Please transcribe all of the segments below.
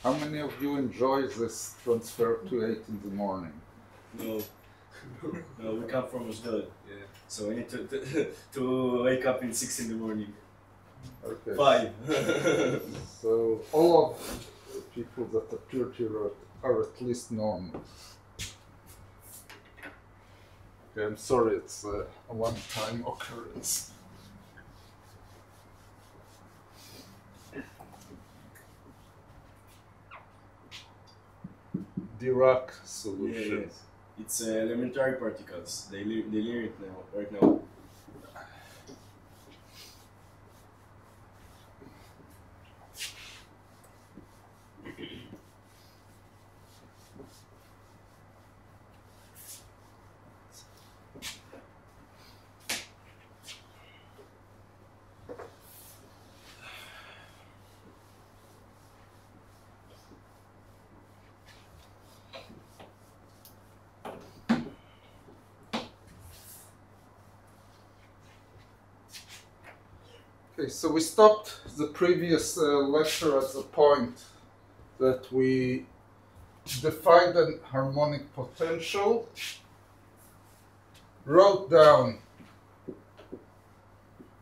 How many of you enjoy this transfer to 8 in the morning? No. No, we come from Ashdod. Yeah. So we need to wake up in 6 in the morning. Okay. 5. So all of the people that appeared here are at least normal. Okay, I'm sorry, it's a one-time occurrence. Dirac solutions. Yeah. It's elementary particles. They learn it now, right now. Okay, so we stopped the previous lecture at the point that we defined an harmonic potential, wrote down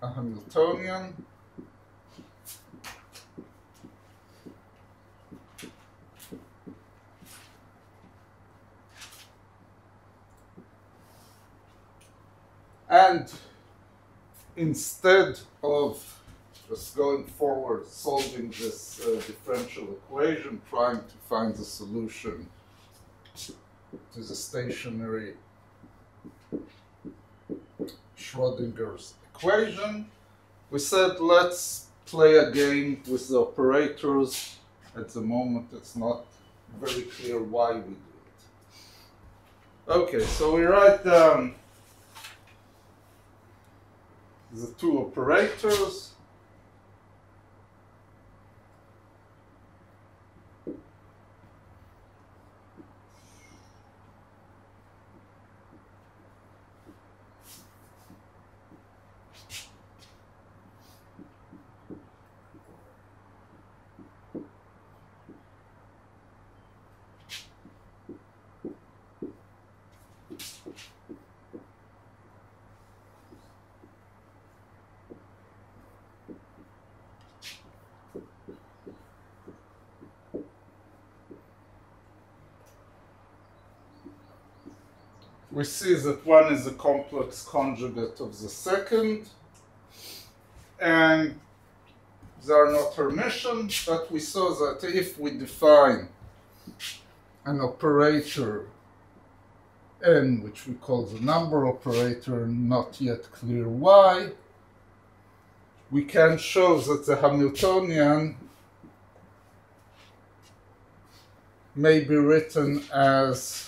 a Hamiltonian, and instead of just going forward solving this differential equation, trying to find the solution to the stationary Schrodinger's equation, we said let's play a game with the operators. At the moment it's not very clear why we do it. Okay, so we write down the two operators. We see that one is a complex conjugate of the second, and they are not Hermitian, but we saw that if we define an operator n, which we call the number operator, not yet clear why, we can show that the Hamiltonian may be written as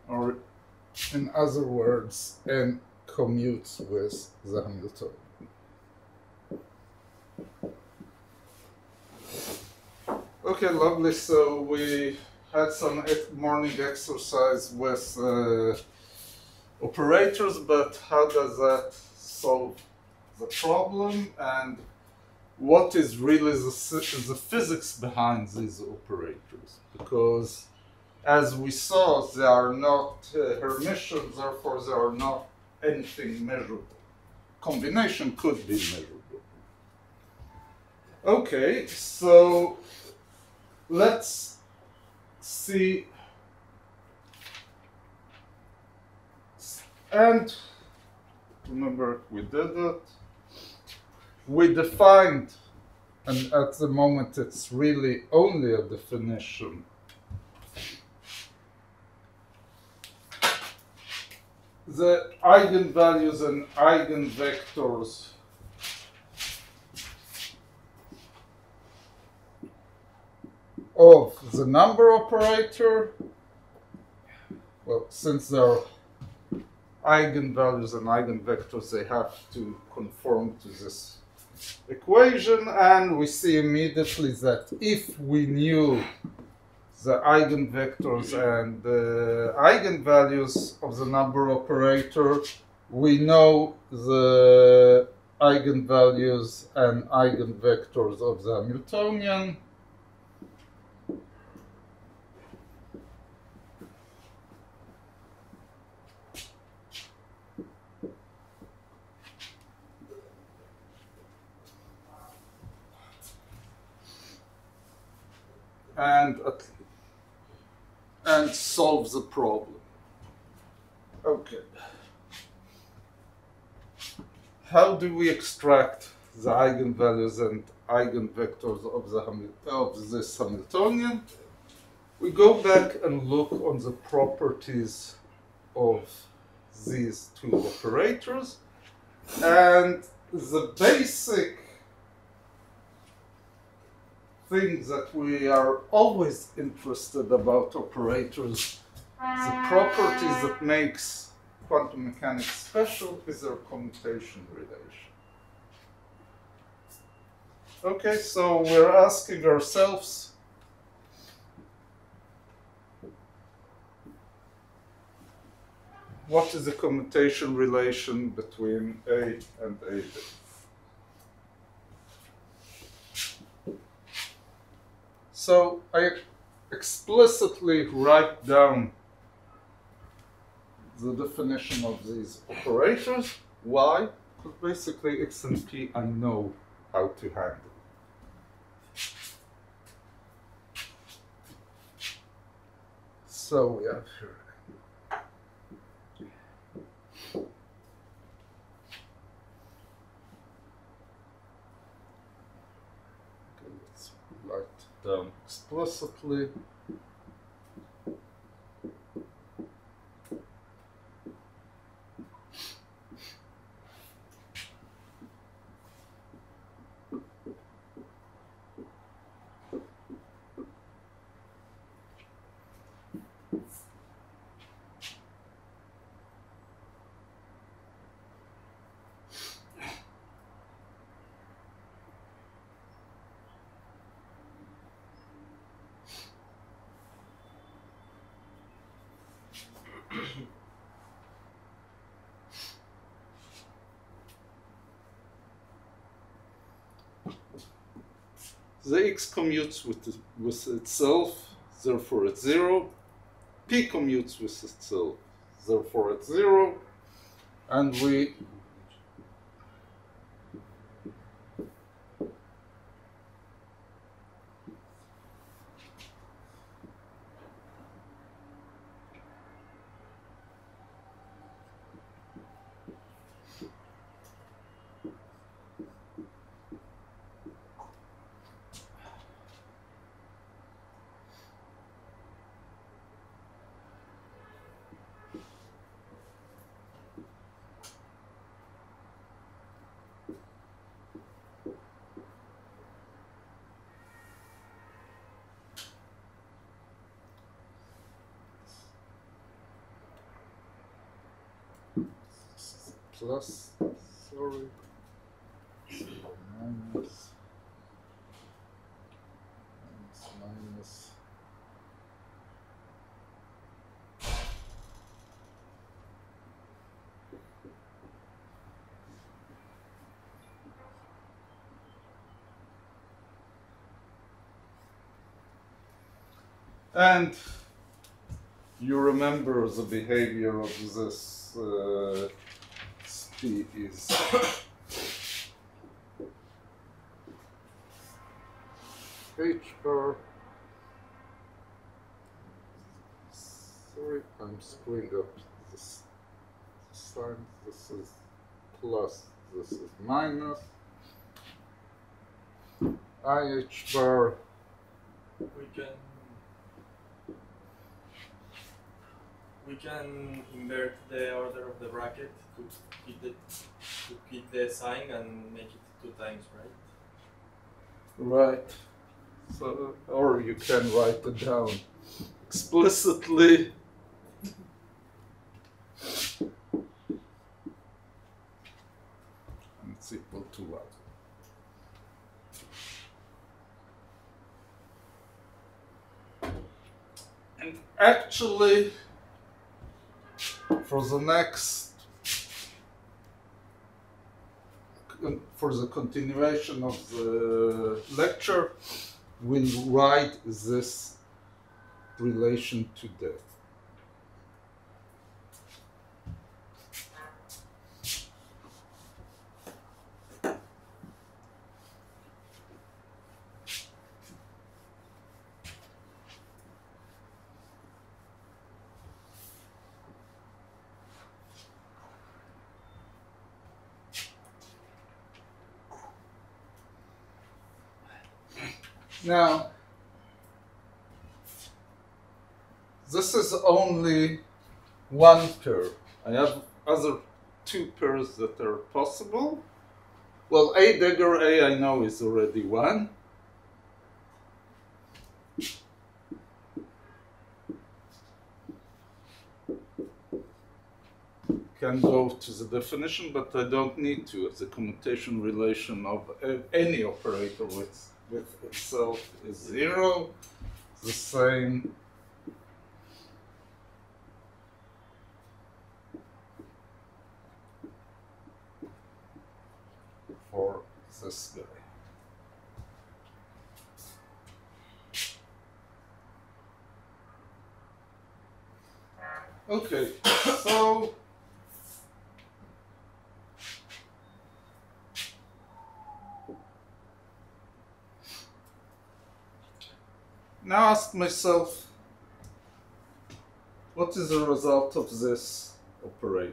or in other words, n commutes with the Hamiltonian. Okay, lovely. So we had some morning exercise with operators, but how does that solve the problem? And what is really the physics behind these operators? Because as we saw, they are not Hermitian, therefore they are not anything measurable. Combination could be measurable. Okay, so let's see. And remember, we did it. We defined, and at the moment it's really only a definition, the eigenvalues and eigenvectors of the number operator. Well, since there are eigenvalues and eigenvectors, they have to conform to this equation, and we see immediately that if we knew the eigenvectors and the eigenvalues of the number operator. We know the eigenvalues and eigenvectors of the Hamiltonian. And solve the problem. Okay. How do we extract the eigenvalues and eigenvectors of this Hamiltonian? We go back and look on the properties of these two operators, and the basic thing that we are always interested about operators, the properties that makes quantum mechanics special, is their commutation relation. Okay, so we're asking ourselves, what is the commutation relation between A and AB? So I explicitly write down the definition of these operators. Why? Because basically X and P I know how to handle. So we have here. Down explicitly. The X commutes with itself, therefore it's 0. P commutes with itself, therefore it's 0. And we plus, sorry, minus, minus. And you remember the behavior of this P is H bar. Sorry, I'm screwing up this sign. This is plus, this is minus. IH bar. We can invert the order of the bracket to keep the sign and make it 2 times, right? Right. So, or you can write it down explicitly. And it's equal to what? Actually, for the next, for the continuation of the lecture, we'll write this relation to death. Now, this is only one pair. I have other two pairs that are possible. Well, A dagger A I know is already one. Can go to the definition, but I don't need to. The commutation relation of any operator with itself is 0. The same for this guy. Okay, so now ask myself, what is the result of this operator?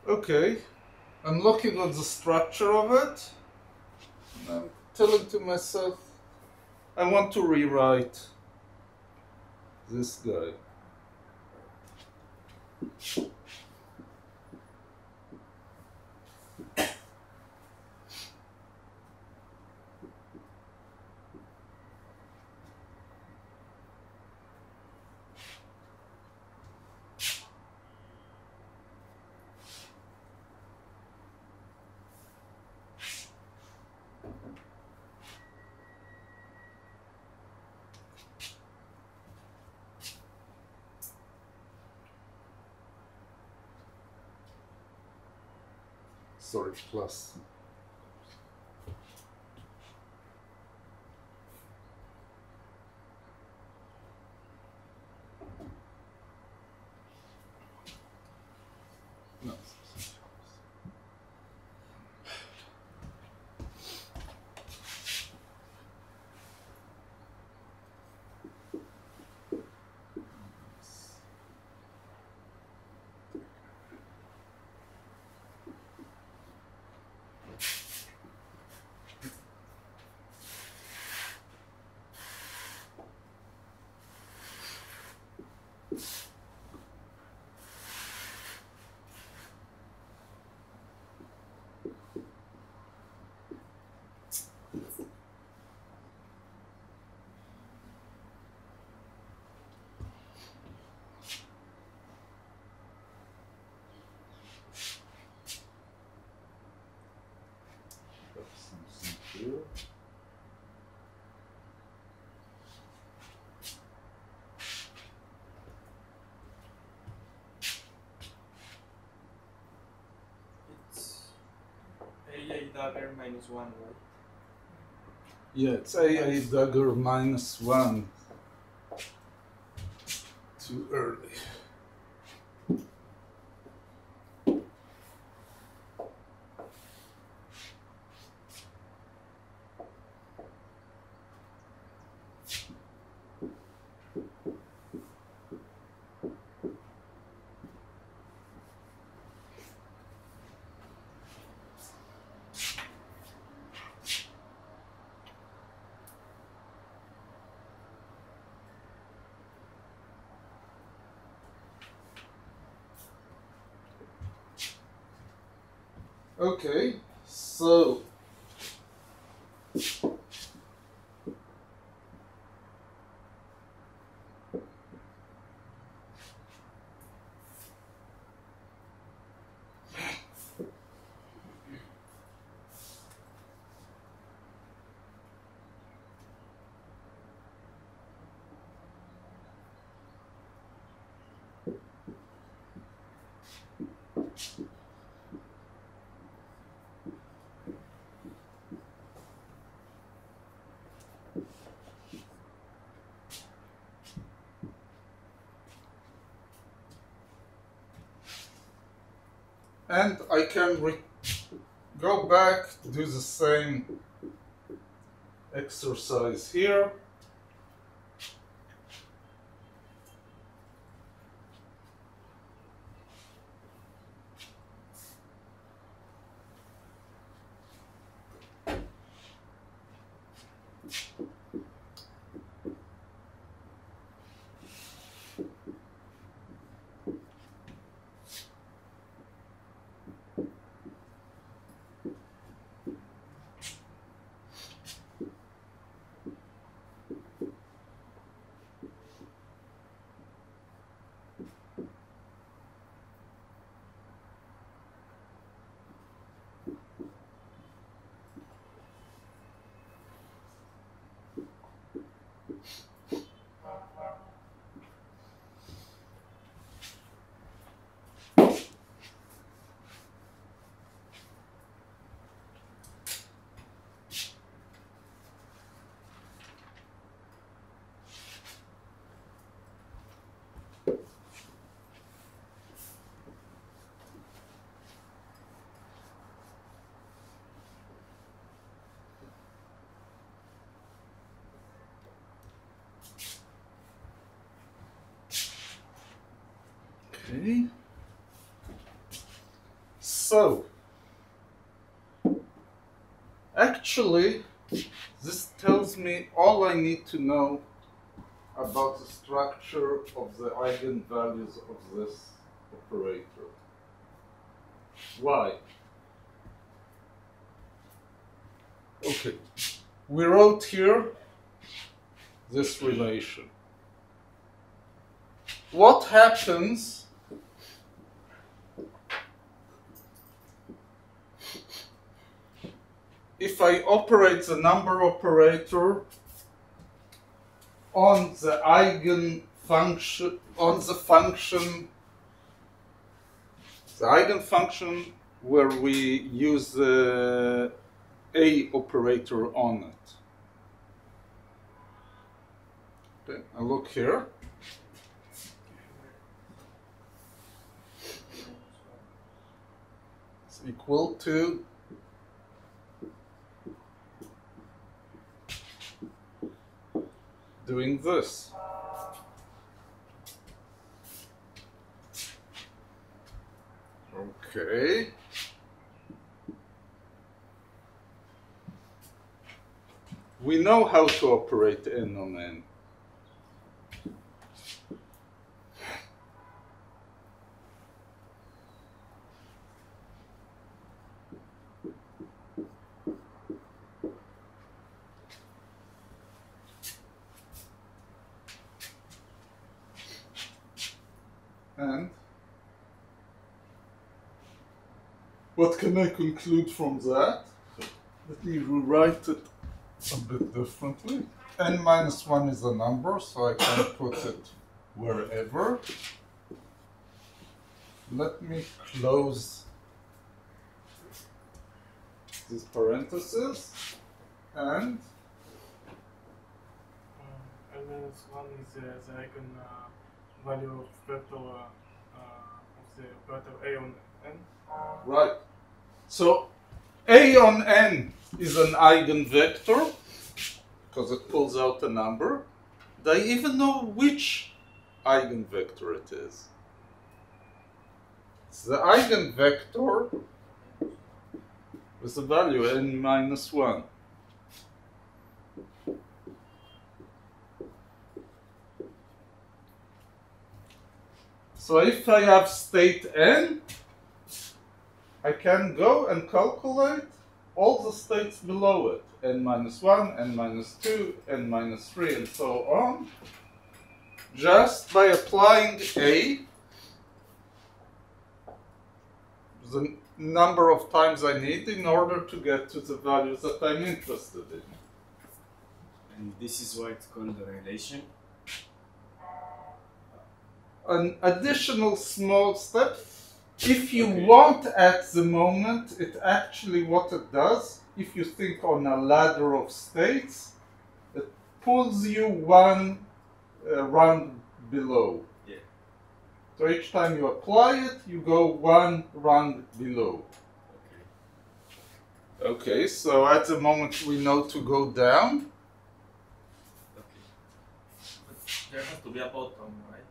Okay, I'm looking at the structure of it, and I'm telling to myself, I want to rewrite this guy. Sorry, plus. No. Here. It's AA dagger minus 1, right? Yeah, it's AA dagger minus 1. Too early. Okay, so and I can go back, do the same exercise here. Okay. So, actually, this tells me all I need to know about the structure of the eigenvalues of this operator. Why? Okay, we wrote here this relation. What happens if I operate the number operator on the eigenfunction, on the function, the eigenfunction where we use the A operator on it? Okay, I look here. It's equal to doing this. Okay. We know how to operate n on n. And what can I conclude from that? Let me rewrite it a bit differently. N minus 1 is a number, so I can put it wherever. Let me close this parenthesis and N minus 1 is the eigen value of vector of the operator A on n. right. So A on n is an eigenvector because it pulls out a number. Do I even know which eigenvector it is? It's the eigenvector with the value n minus 1. So if I have state n, I can go and calculate all the states below it, n-1, n-2, n-3, and so on, just by applying A, the number of times I need in order to get to the values that I'm interested in. And this is why it's called a relation. An additional small step, if you Okay. want at the moment, it actually what it does, if you think on a ladder of states, it pulls you one rung below. Yeah. So each time you apply it, you go one rung below. Okay. Okay, so at the moment we know to go down. Okay. There has to be a bottom, right?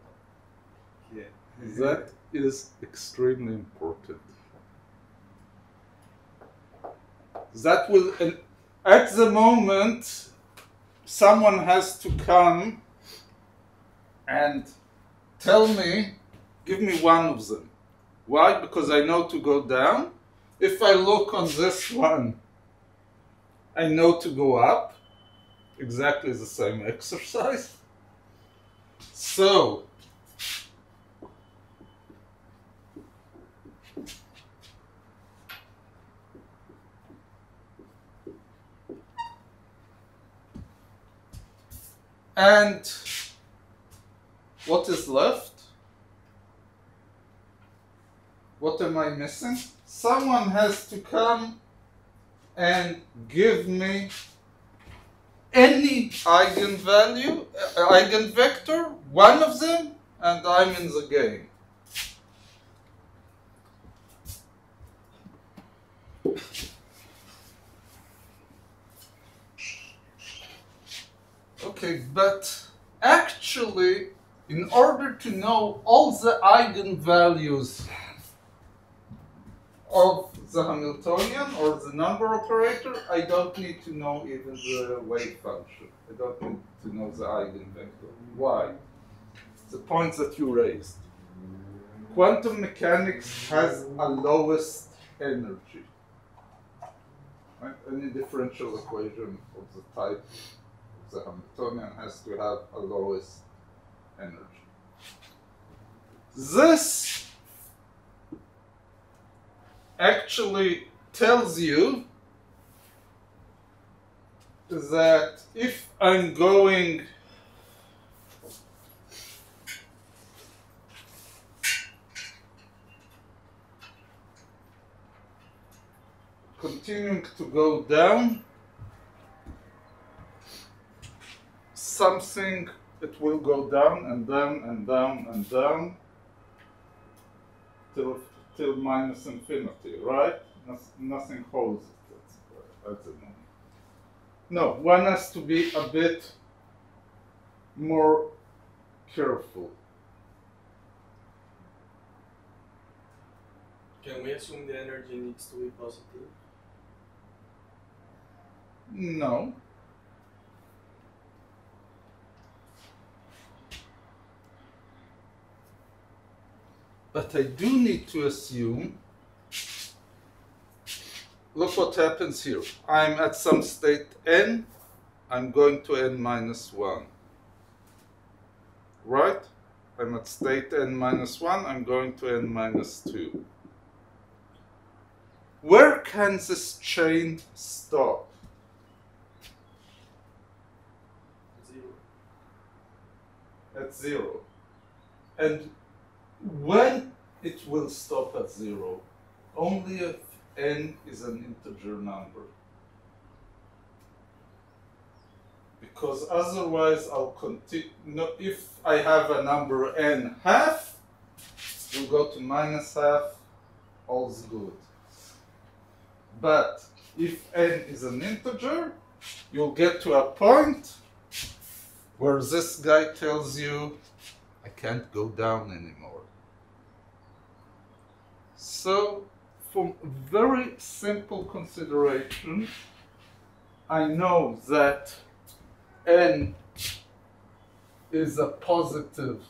Yeah. That is extremely important. That will, at the moment, someone has to come and tell me, give me one of them. Why? Because I know to go down. If I look on this one, I know to go up. Exactly the same exercise. So, and what is left? What am I missing? Someone has to come and give me any eigenvalue, eigenvector, one of them, and I'm in the game. Okay, but actually, in order to know all the eigenvalues of the Hamiltonian or the number operator, I don't need to know even the wave function. I don't need to know the eigenvector. Why? The point that you raised. Quantum mechanics has a lowest energy. Right? Any differential equation of the type of the Hamiltonian has to have a lowest energy. This actually tells you that if I'm going continuing to go down, something it will go down and down and down and down till minus infinity, right? Nothing holds it at the moment. No, one has to be a bit more careful. Can we assume the energy needs to be positive? No. But I do need to assume, look what happens here. I'm at some state n, I'm going to n minus 1. Right? I'm at state n minus 1, I'm going to n minus 2. Where can this chain stop? 0. At 0. And when it will stop at 0? Only if n is an integer number. Because otherwise I'll continue, if I have a number n half, we'll go to minus half, all's good. But if n is an integer, you'll get to a point where this guy tells you, I can't go down anymore. So, from very simple consideration, I know that n is a positive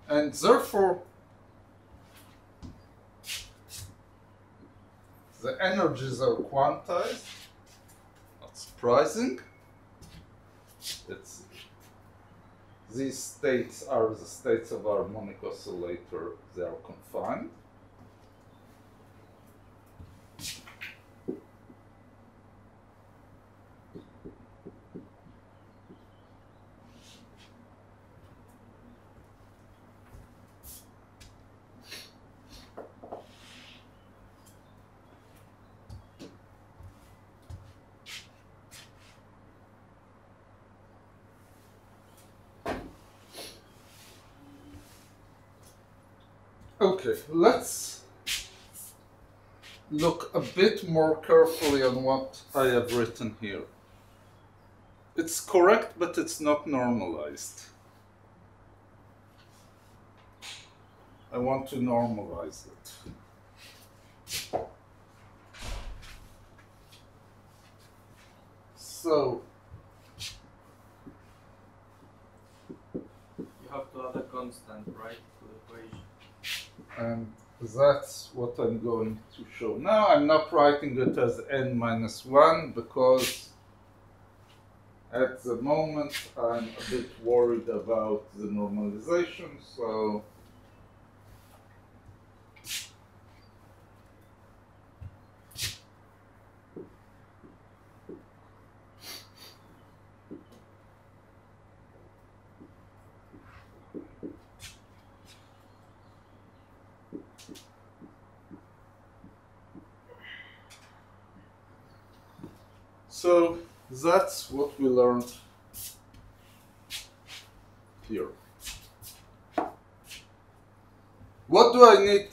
And therefore, the energies are quantized. Not surprising. These states are the states of our harmonic oscillator. They are confined. Okay, let's look a bit more carefully on what I have written here. It's correct, but it's not normalized. I want to normalize it. So, You have to add a constant, right, to the equation. and that's what I'm going to show. Now I'm not writing it as n minus 1 because at the moment I'm a bit worried about the normalization, so that's what we learned here. What do I need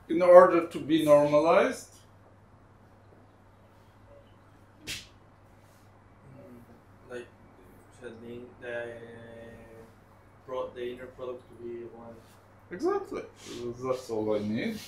in order to be normalized? Like the inner product to be 1. Exactly. That's all I need.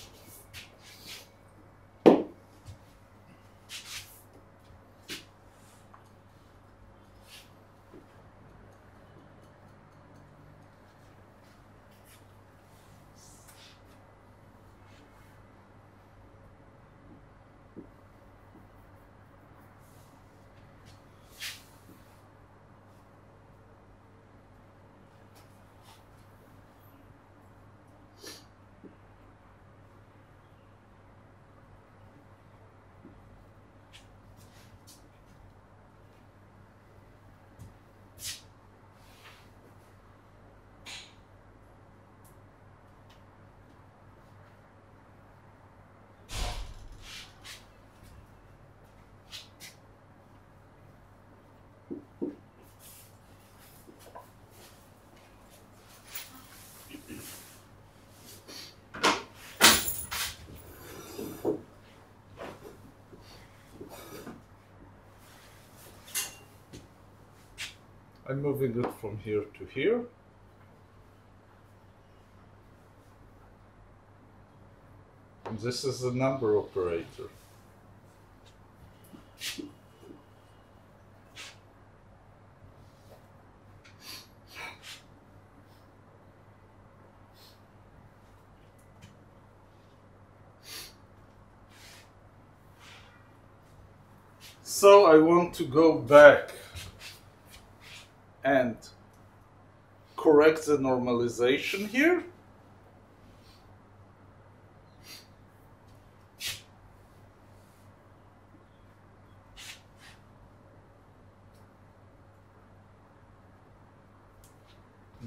I'm moving it from here to here. And this is the number operator. So I want to go back and correct the normalization here.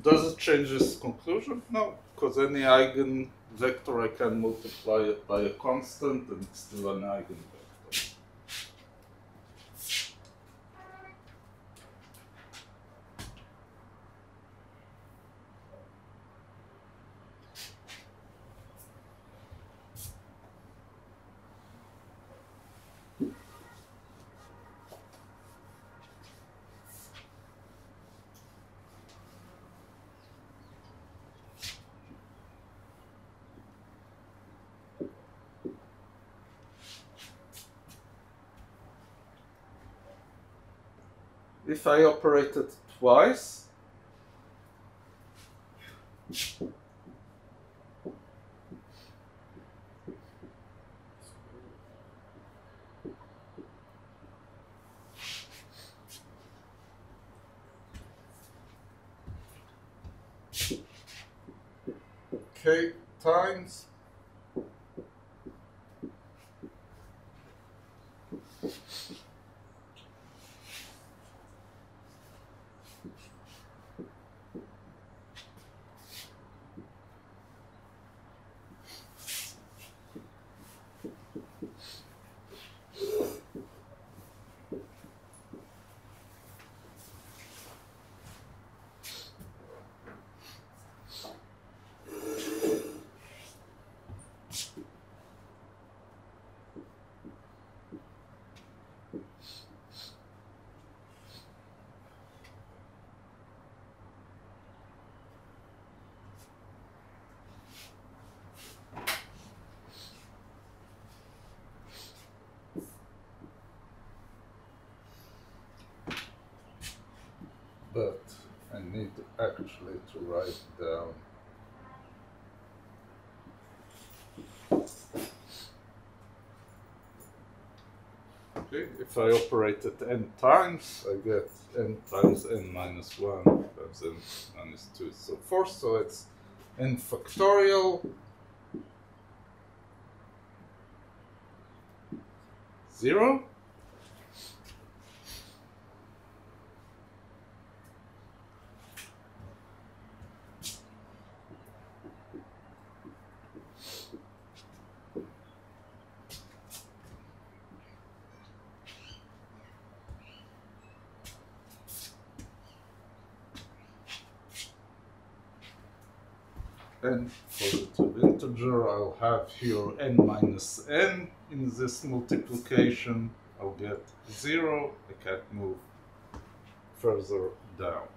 Does it change this conclusion? No, because any eigenvector I can multiply it by a constant and it's still an eigenvector. If I operate it twice, k times but I need actually to write down okay, if I operate it n times, I get n times n minus 1 times n minus 2 so forth, so it's n factorial 0 and positive integer, I'll have here n minus n in this multiplication. I'll get 0, I can't move further down.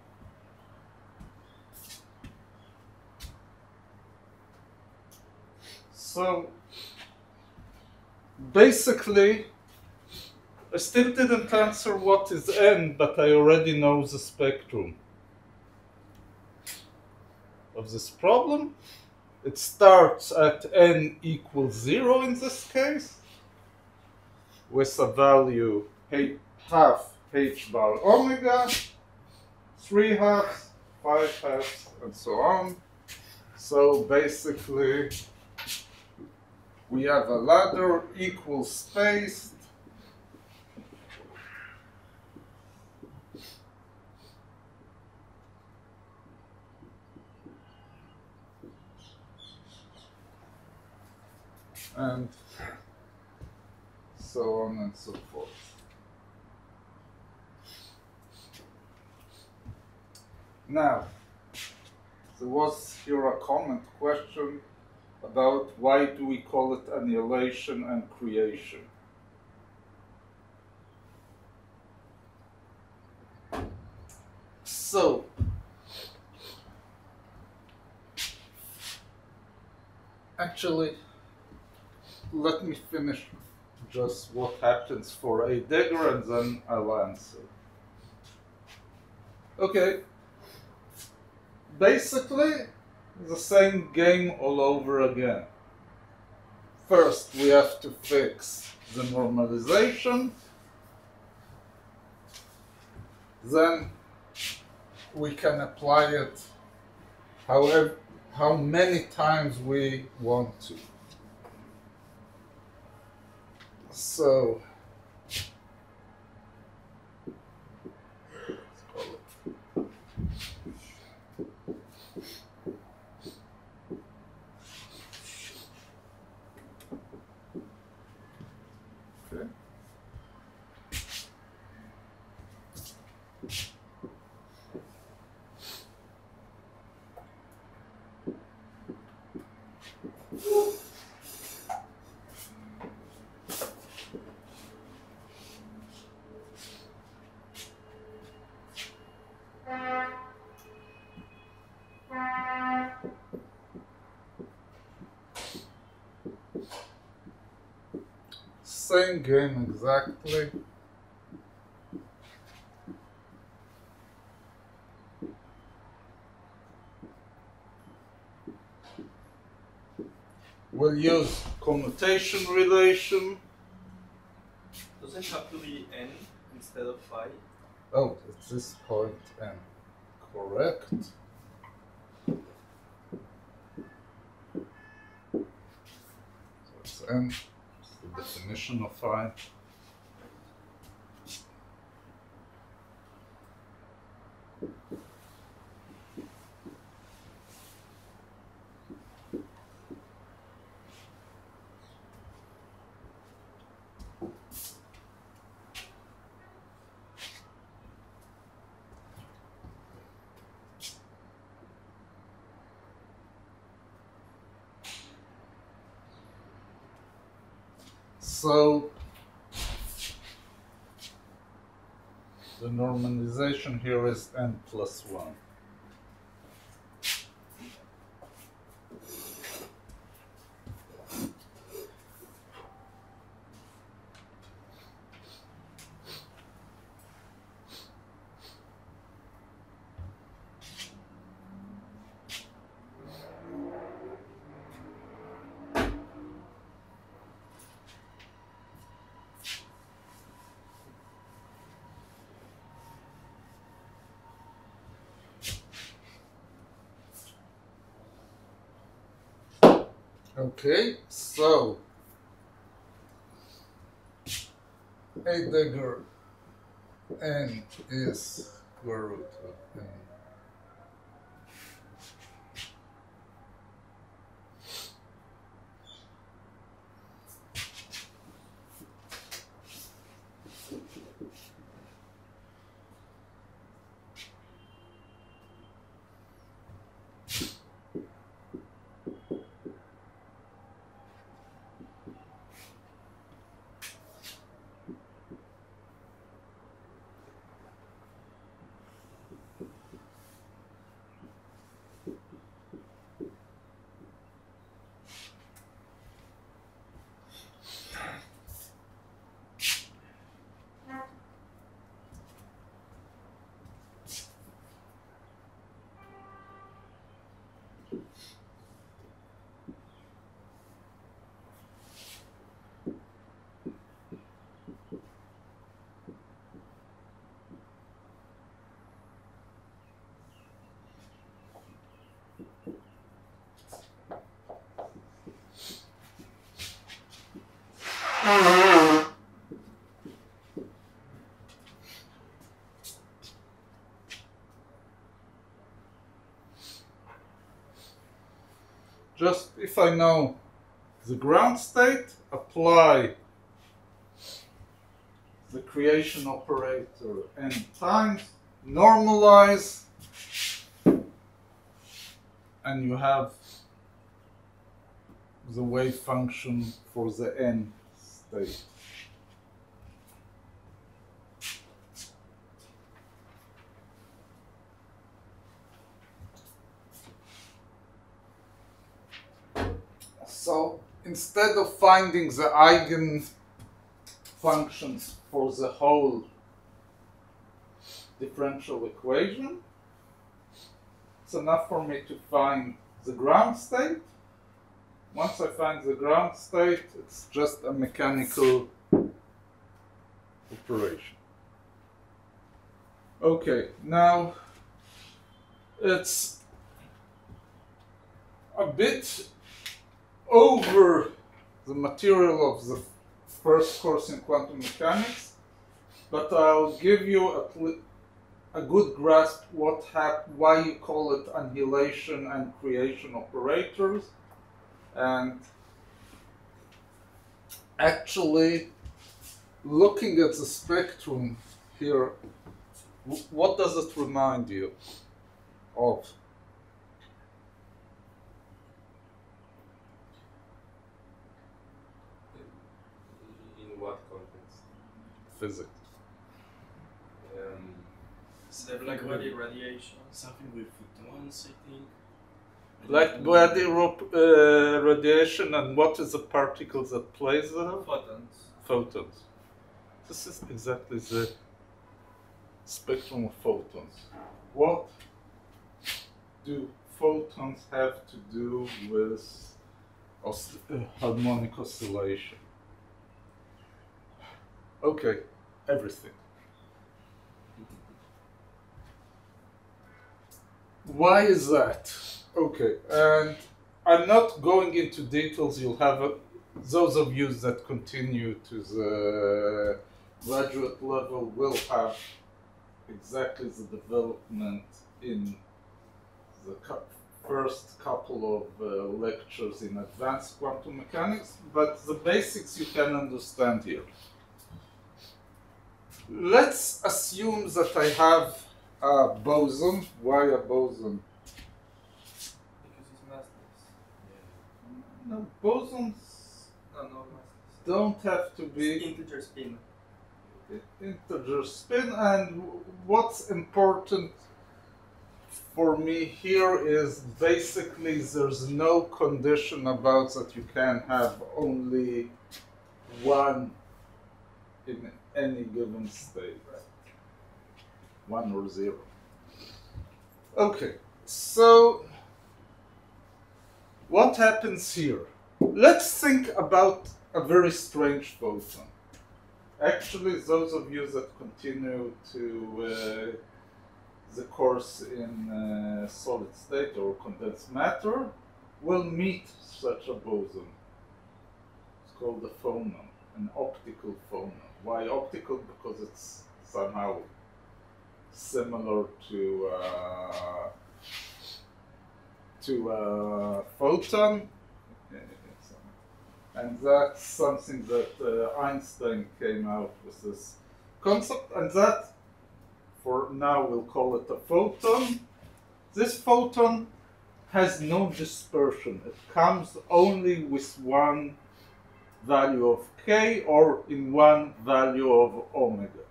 So basically, I still didn't answer what is n, but I already know the spectrum of this problem. It starts at n equals 0 in this case, with a value half h bar omega, 3 halves, 5 halves, and so on. So basically, we have a ladder equal spaced, and so on and so forth. Now, there was here a comment question about why do we call it annihilation and creation. So, actually, let me finish just what happens for a dagger and then I'll answer. Okay. Basically, the same game all over again. First, we have to fix the normalization. Then we can apply it how many times we want to. So, let's call it. Okay. Same game exactly. We'll use commutation relation. Does it have to be n instead of phi? Oh, at this point n. Correct. n is the definition of I. So the normalization here is n plus 1. Okay, so Heidegger n is square root of n. Just if I know the ground state, apply the creation operator n times, normalize, and you have the wave function for the n state. So instead of finding the eigen functions for the whole differential equation, it's enough for me to find the ground state. Once I find the ground state, it's just a mechanical operation. Okay, now it's a bit over the material of the first course in quantum mechanics, but I'll give you a good grasp why you call it annihilation and creation operators. And actually, looking at the spectrum here, what does it remind you of? In what context? Physics. They're like radiation. Something with photons, I think. Like body radiation, and what is the particle that plays there? Photons. Photons. This is exactly the spectrum of photons. What do photons have to do with harmonic oscillation? Okay, everything. Why is that? Okay, and I'm not going into details. You'll have those of you that continue to the graduate level will have exactly the development in the first couple of lectures in advanced quantum mechanics, but the basics you can understand here. Let's assume that I have a boson. Why a boson? Because it's massless. No, bosons No, no massless. don't have to be Integer spin. integer spin, and what's important for me here is basically there's no condition about that you can have only one in any given state. One or zero. Okay, so what happens here? Let's think about a very strange photon. Actually, those of you that continue to the course in solid state or condensed matter will meet such a boson. It's called a phonon, an optical phonon. Why optical? Because it's somehow similar to a photon. And that's something that Einstein came out with this concept, and that, for now, we'll call it a photon. This photon has no dispersion. It comes only with one value of k or in one value of omega.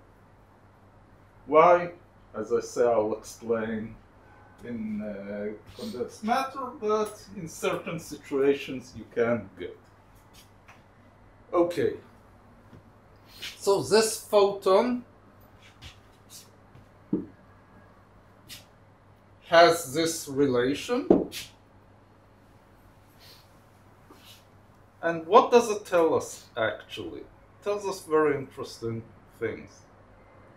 Why? As I say, I'll explain in condensed matter, but in certain situations you can get. Okay, so this photon has this relation, and what does it tell us actually? It tells us very interesting things.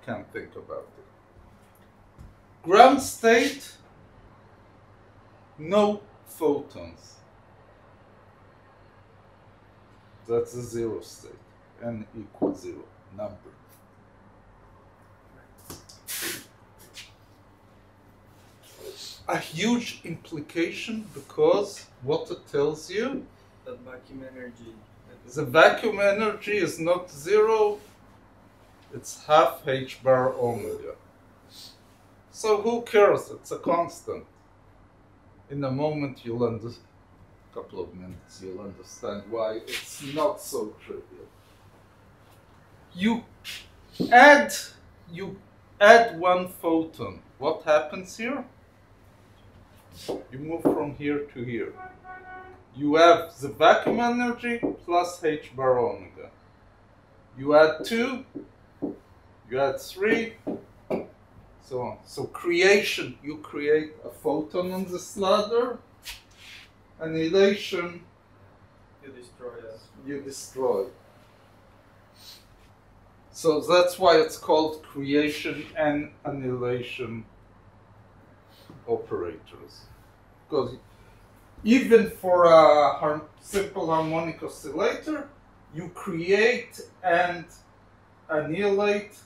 You can think about it. Ground state, no photons. That's the zero state, n equals 0 number. A huge implication, because what it tells you, That vacuum energy. the vacuum energy is not 0, it's half h bar omega. So who cares? It's a constant. In a moment you'll understand. Couple of minutes, you'll understand why it's not so trivial. You add one photon. What happens here? You move from here to here. You have the vacuum energy plus h bar omega. You add 2, you add 3, so on. So creation, you create a photon on this ladder. Annihilation, You destroy us. you destroy. So that's why it's called creation and annihilation operators. Because even for a simple harmonic oscillator, you create and annihilate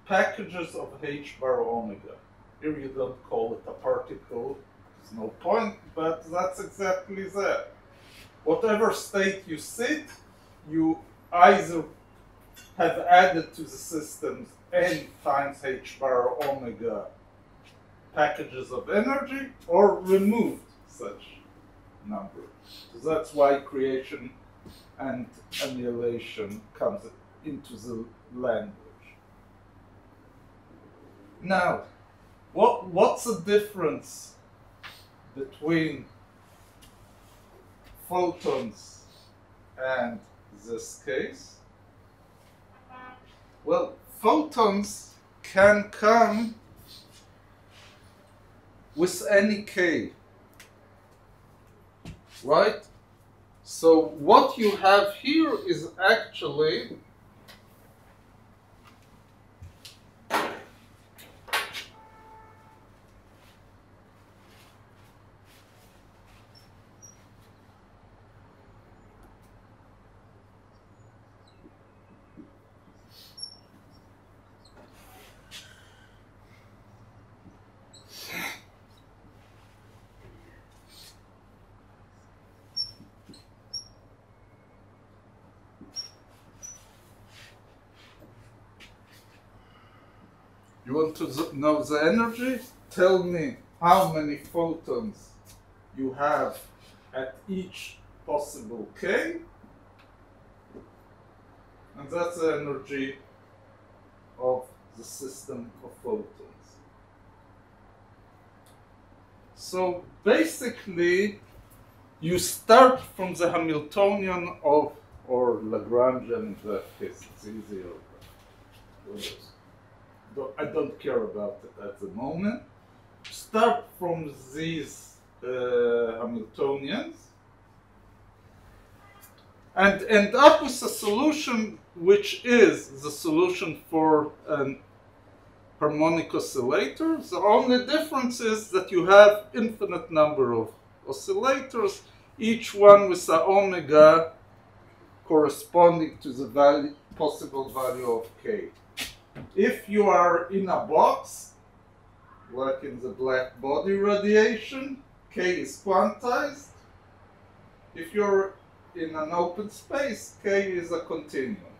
packages of h bar omega. Here you don't call it a particle. There's no point, but that's exactly that. Whatever state you sit, you either have added to the systems n times h bar omega packages of energy, or removed such number. So that's why creation and annihilation comes into the language. Now, what's the difference between photons and this case? Well, photons can come with any k, right? So what you have here is actually You want to know the energy? Tell me how many photons you have at each possible k, and that's the energy of the system of photons. So basically, you start from the Hamiltonian of, or Lagrangian in that case, it's easier. I don't care about it at the moment. Start from these Hamiltonians and end up with a solution which is the solution for an harmonic oscillator. The only difference is that you have infinite number of oscillators, each one with a omega corresponding to the possible value of k. If you are in a box, like in the black body radiation, k is quantized. If you're in an open space, k is a continuum.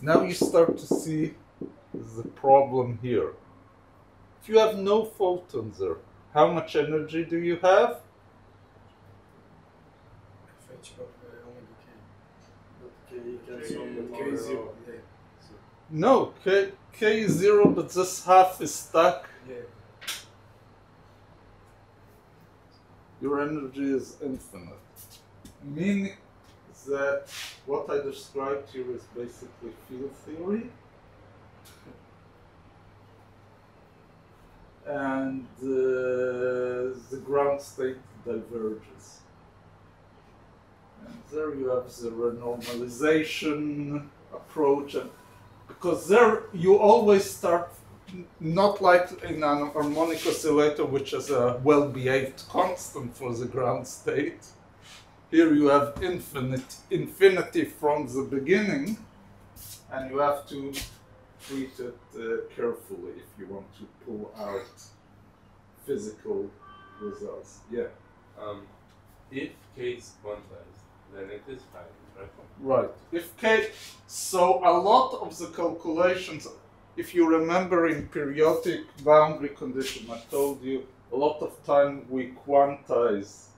Now you start to see the problem here. If you have no photons there, how much energy do you have? K is 0. Yeah. No, k is 0, but this half is stuck. Yeah. Your energy is infinite. Meaning that what I described here is basically field theory. And the ground state diverges. And there you have the renormalization approach, and because there you always start not like in an harmonic oscillator, which is a well-behaved constant for the ground state. Here you have infinity from the beginning, and you have to treat it carefully if you want to pull out physical results. Yeah. If k is quantized, then it is finite, right? Right. If k, so a lot of the calculations, if you remember in periodic boundary condition, I told you a lot of time we quantize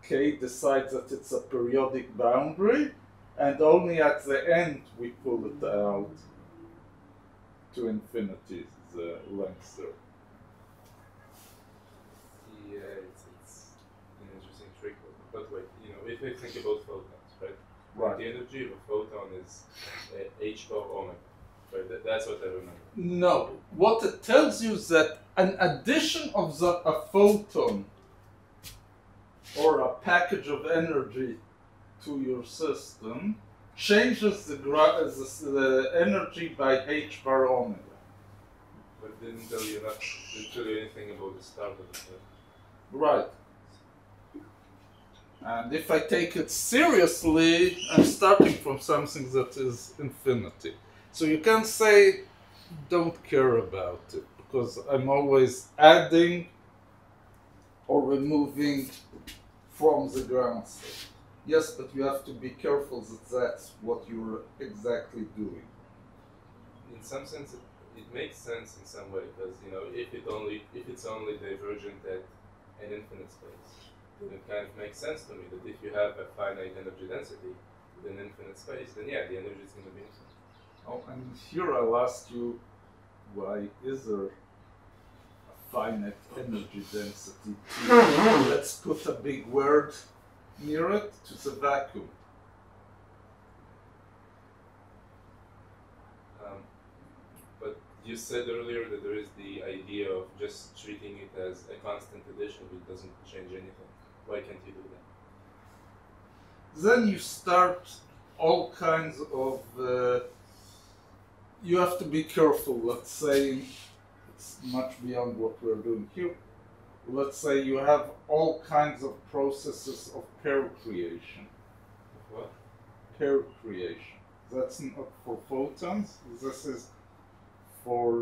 k, decide that it's a periodic boundary, and only at the end we pull it out to infinity, the length there. Yeah, it's an interesting trick. But wait, you know, if we think about photons, right? Right. The energy of a photon is h bar omega. Right? That's what I remember. No, what it tells you is that an addition of a photon or a package of energy to your system changes the energy by h bar omega. But didn't tell you anything about the start of the thing. Right. And if I take it seriously, I'm starting from something that is infinity. So you can say, don't care about it, because I'm always adding or removing from the ground state. Yes, but you have to be careful that that's what you're exactly doing. In some sense, it makes sense in some way, because you know, if it's only divergent at an infinite space, then it kind of makes sense to me that if you have a finite energy density with an infinite space, then yeah, the energy is going to be infinite. Oh, and here I'll ask you, why is there a finite energy density? Let's put a big word near it, to the vacuum. But you said earlier that there is the idea of just treating it as a constant addition which doesn't change anything. Why can't you do that? Then you start all kinds of you have to be careful. Let's say it's much beyond what we're doing here. Let's say you have all kinds of processes of pair creation. What? Pair creation. That's not for photons. This is for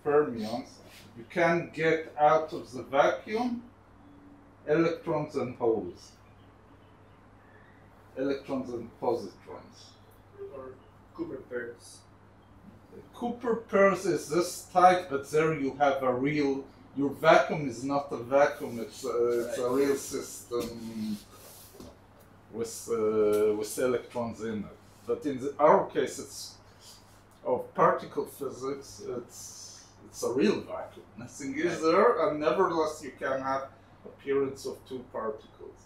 fermions. You can get out of the vacuum electrons and holes. Electrons and positrons. Or Cooper pairs. Cooper pairs is this type, but there you have a real. Your vacuum is not a vacuum; it's a real system with electrons in it. But in our case, it's of particle physics. It's a real vacuum. Nothing is there, and nevertheless, you can have appearance of two particles.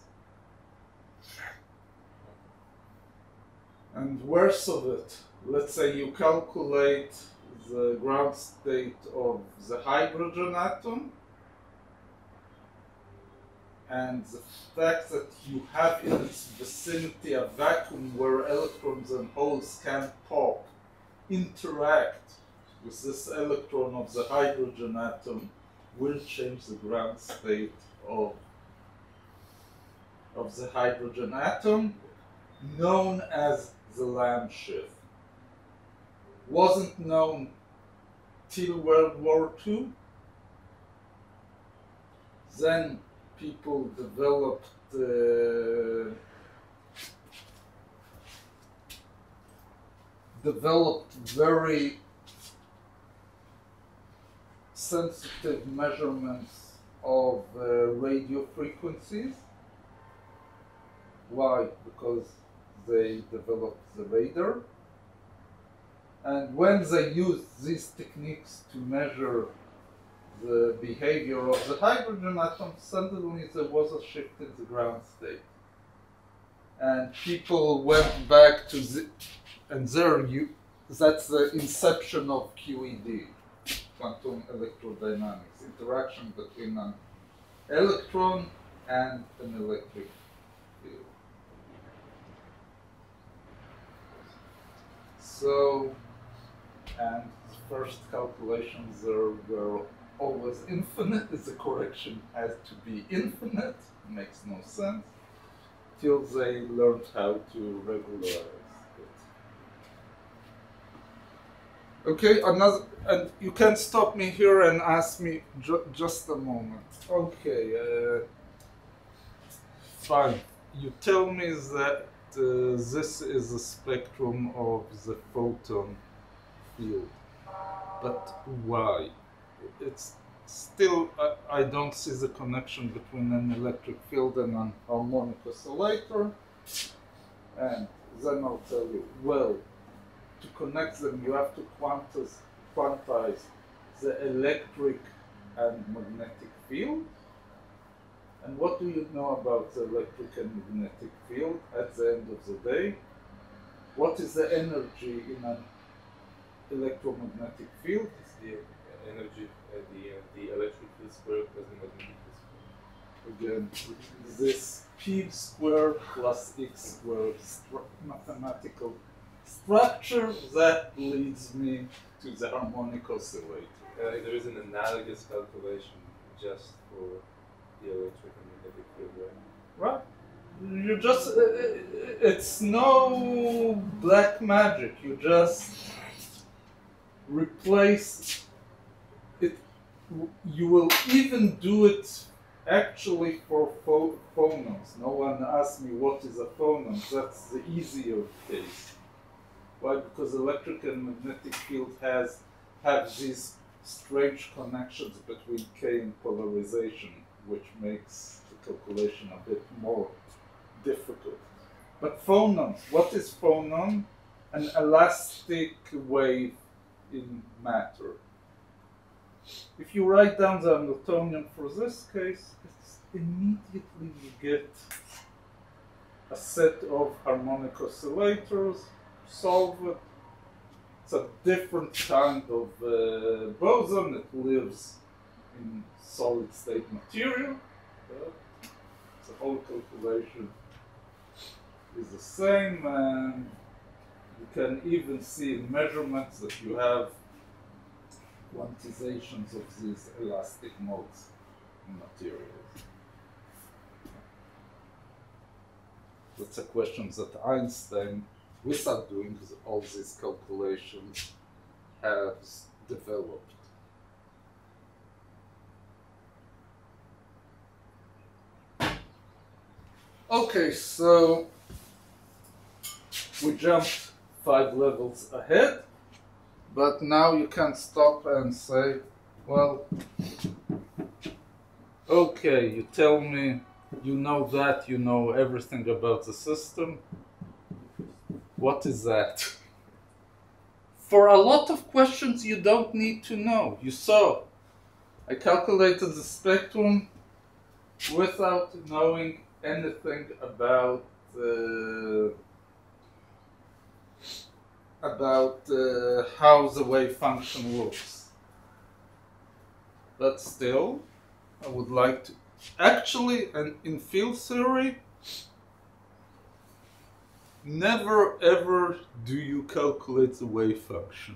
And worse of it, let's say you calculate the ground state of the hydrogen atom, and the fact that you have in its vicinity a vacuum where electrons and holes can pop, interact with this electron of the hydrogen atom, will change the ground state of the hydrogen atom, known as the Lamb shift. Wasn't known till World War II. Then people developed very sensitive measurements of radio frequencies. Why? Because they developed the radar. And when they used these techniques to measure the behavior of the hydrogen atom, suddenly there was a shift in the ground state. And people went back to and that's the inception of QED, quantum electrodynamics, interaction between an electron and an electric field. So, and the first calculations were always infinite. The correction has to be infinite. Makes no sense. Till they learned how to regularize it. Okay, and you can stop me here and ask me just a moment. Okay, fine. You tell me that this is a spectrum of the photon field, but why? It's still, I don't see the connection between an electric field and an harmonic oscillator. And then I'll tell you, well, to connect them, you have to quantize the electric and magnetic field. And what do you know about the electric and magnetic field at the end of the day? What is the energy in an electromagnetic field? It's the energy, the electric field squared plus the magnetic field squared. Again, this P squared plus X squared mathematical structure that leads me to the harmonic oscillator. There is an analogous calculation just for the electric and magnetic field, right? Right. You just, it's no black magic. You just replace it. You will even do it actually for phonons. No one asked me what is a phonon. That's the easier case. Why? Because electric and magnetic field have these strange connections between K and polarization, which makes the calculation a bit more difficult. But phonons, what is phonon? An elastic wave in matter. If you write down the Hamiltonian for this case, it's immediately you get a set of harmonic oscillators. Solve it. It's a different kind of boson. It lives in solid state material. The whole calculation is the same, and you can even see in measurements that you have quantizations of these elastic modes in materials. That's a question that Einstein, without doing all these calculations, has developed. Okay, so we jumped 5 levels ahead, but now you can stop and say, well, okay, you tell me you know that, you know everything about the system. What is that? For a lot of questions you don't need to know. You saw, I calculated the spectrum without knowing anything about how the wave function works. But still, I would like to actually, and in field theory, never ever do you calculate the wave function.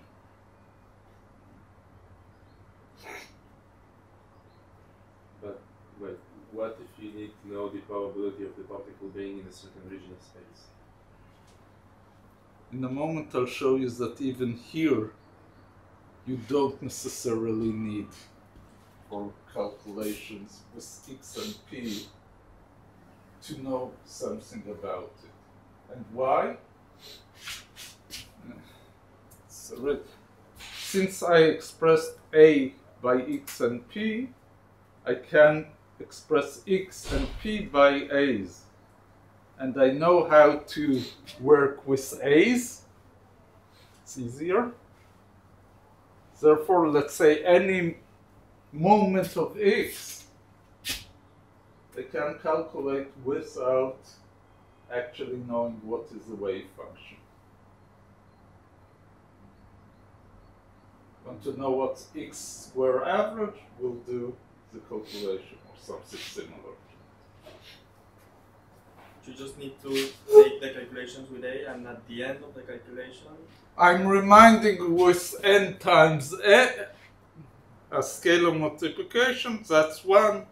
But wait, what if you need to know the probability of the particle being in a certain region of space? In a moment I'll show you that even here you don't necessarily need for calculations with x and p to know something about it. And why? So since I expressed a by x and p, I can express x and p by a's. And I know how to work with a's. It's easier. Therefore, let's say any moment of x, I can calculate without actually knowing what is the wave function. Want to know what's x square average? We'll do the calculation or something similar. You just need to make the calculations with A, and at the end of the calculation, I'm reminding with n times a scalar multiplication. That's 1.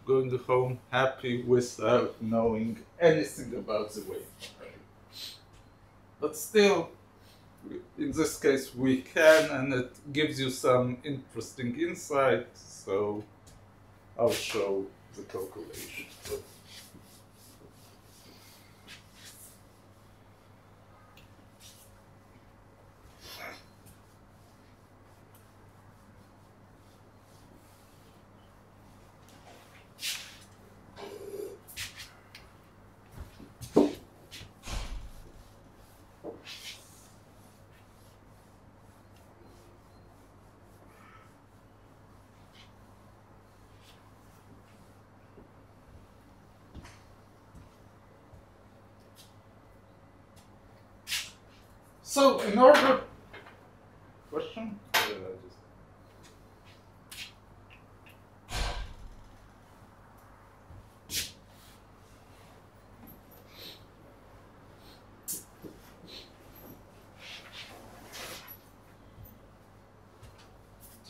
Going home happy without knowing anything about the wave. But still, in this case we can, and it gives you some interesting insight, so I'll show the calculation. So, in order, question?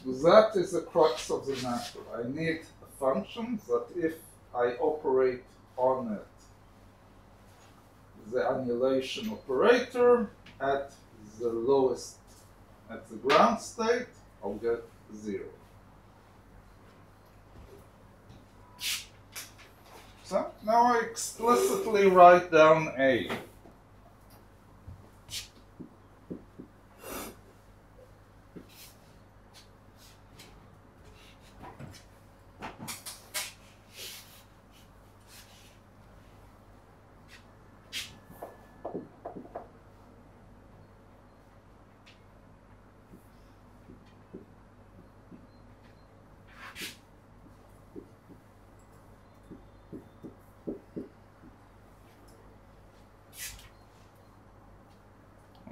So that is the crux of the matter. I need a function that if I operate on it, the annihilation operator at the lowest, at the ground state, I'll get 0. So now I explicitly write down A.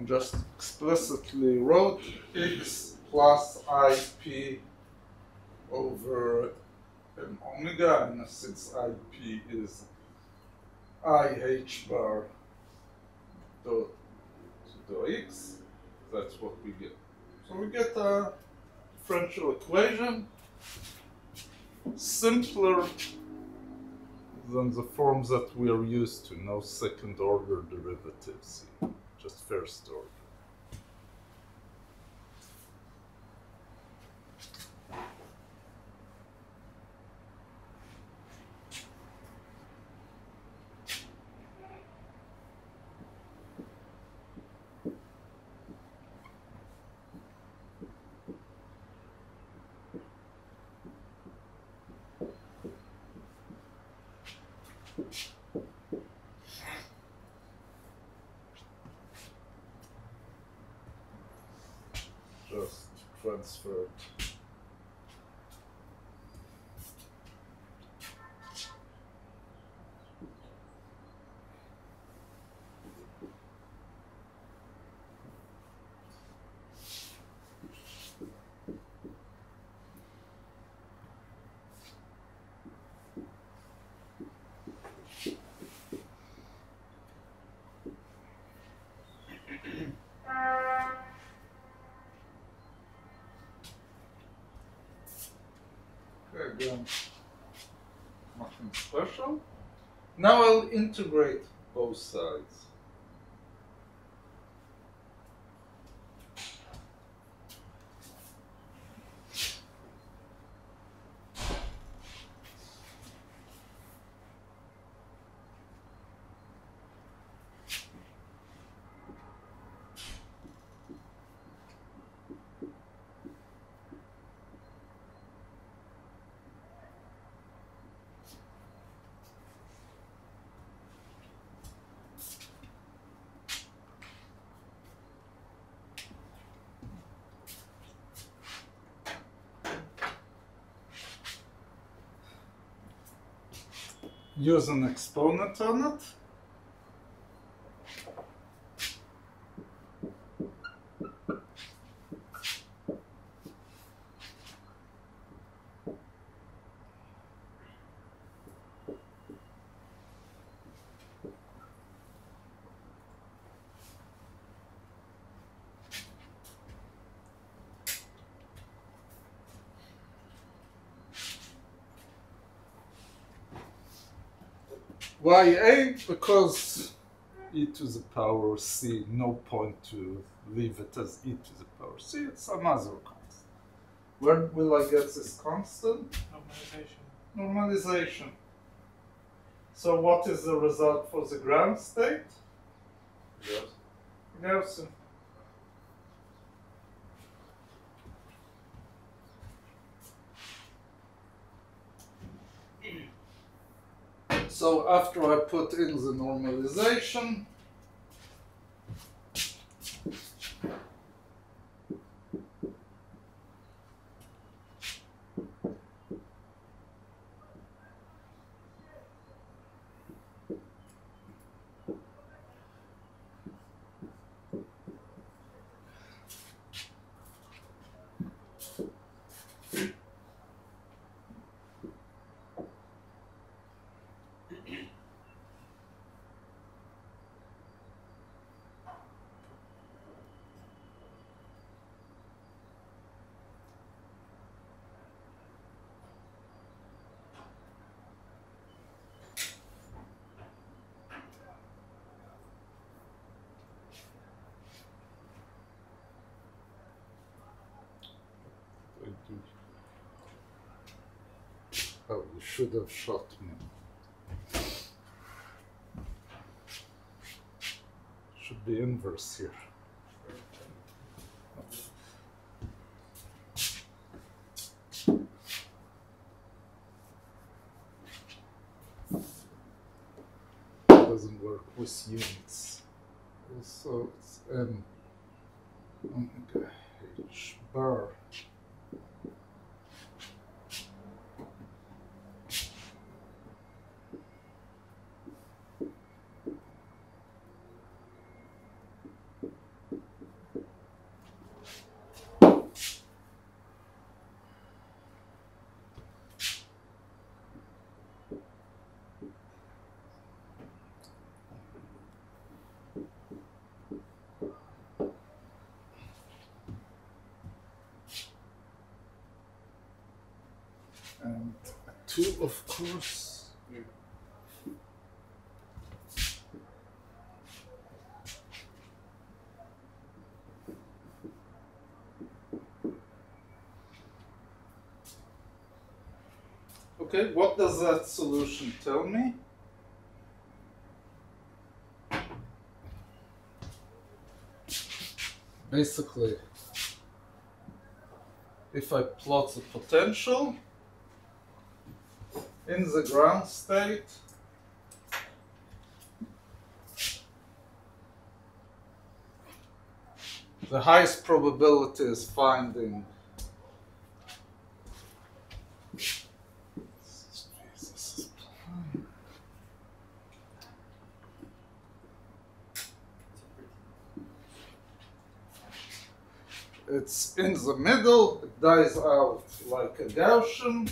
Just explicitly wrote x plus ip over m omega, and since ip is ih bar dot to x, that's what we get. So we get a differential equation simpler than the forms that we are used to, no second order derivatives. Just first order. transferred. Again, nothing special. Now I'll integrate both sides. Use an exponent on it. Why A? Because e to the power c, no point to leave it as e to the power c, it's some other constant. Where will I get this constant? Normalization. Normalization. So what is the result for the ground state? Yes. Gaussian. So after I put in the normalization, oh, you should have shot me. Should be inverse here. Doesn't work with units. Also, it's m omega h bar. And 2, of course. Okay, what does that solution tell me? Basically, if I plot the potential in the ground state, the highest probability is finding it's in the middle, it dies out like a Gaussian.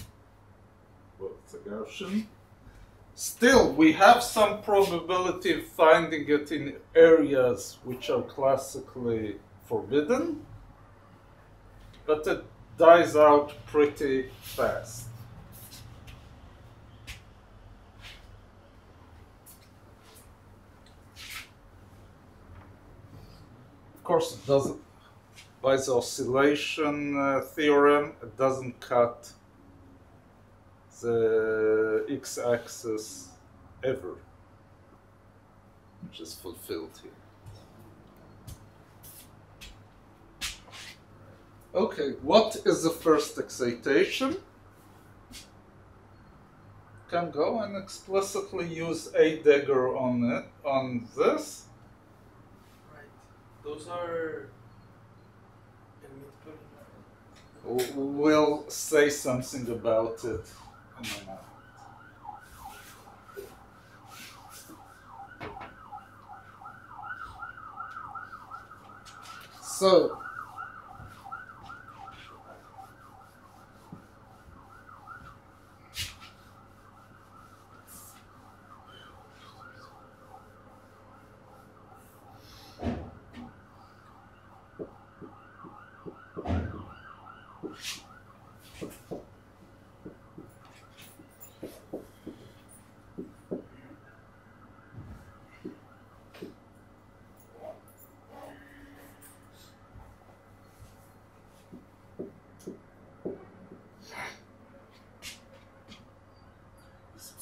Well, it's a Gaussian. Still, we have some probability of finding it in areas which are classically forbidden, but it dies out pretty fast. Of course, it doesn't, by the oscillation theorem, it doesn't cut the x-axis ever, which is fulfilled here. Okay, what is the first excitation? Can go and explicitly use a dagger on it, on this. Right. Those are We'll say something about it in a moment. So,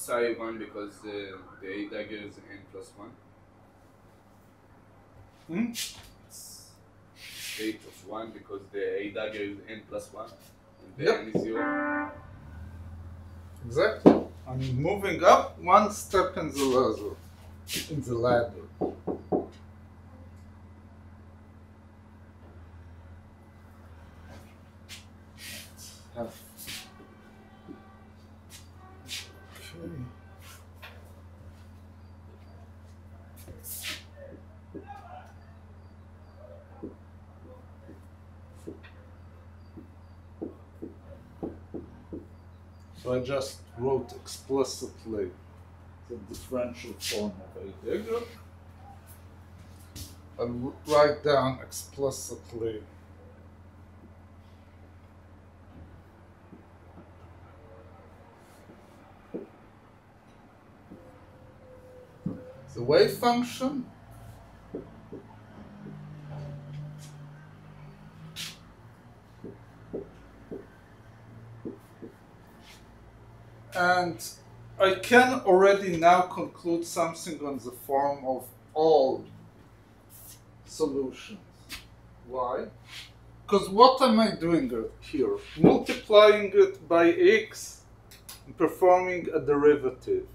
psi 1 because the A dagger is n plus 1. It's A plus 1 because the A dagger is n plus 1 and the n is 0. exactly. I'm moving up one step in the ladder. Okay. So I just wrote explicitly the differential form of a dagger. I'll write down explicitly the wave function. And I can already now conclude something on the form of all solutions. Why? Because what am I doing here? Multiplying it by x and performing a derivative.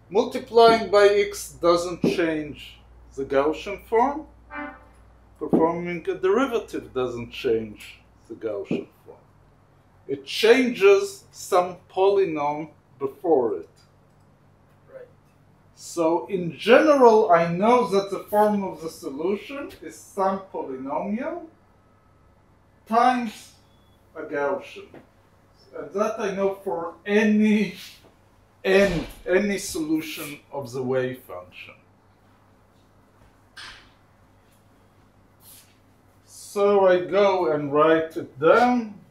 Multiplying by x doesn't change the Gaussian form. Performing a derivative doesn't change the Gaussian form. It changes some polynomial before it. Right. So in general, I know that the form of the solution is some polynomial times a Gaussian. And that I know for any solution of the wave function. So I go and write it down.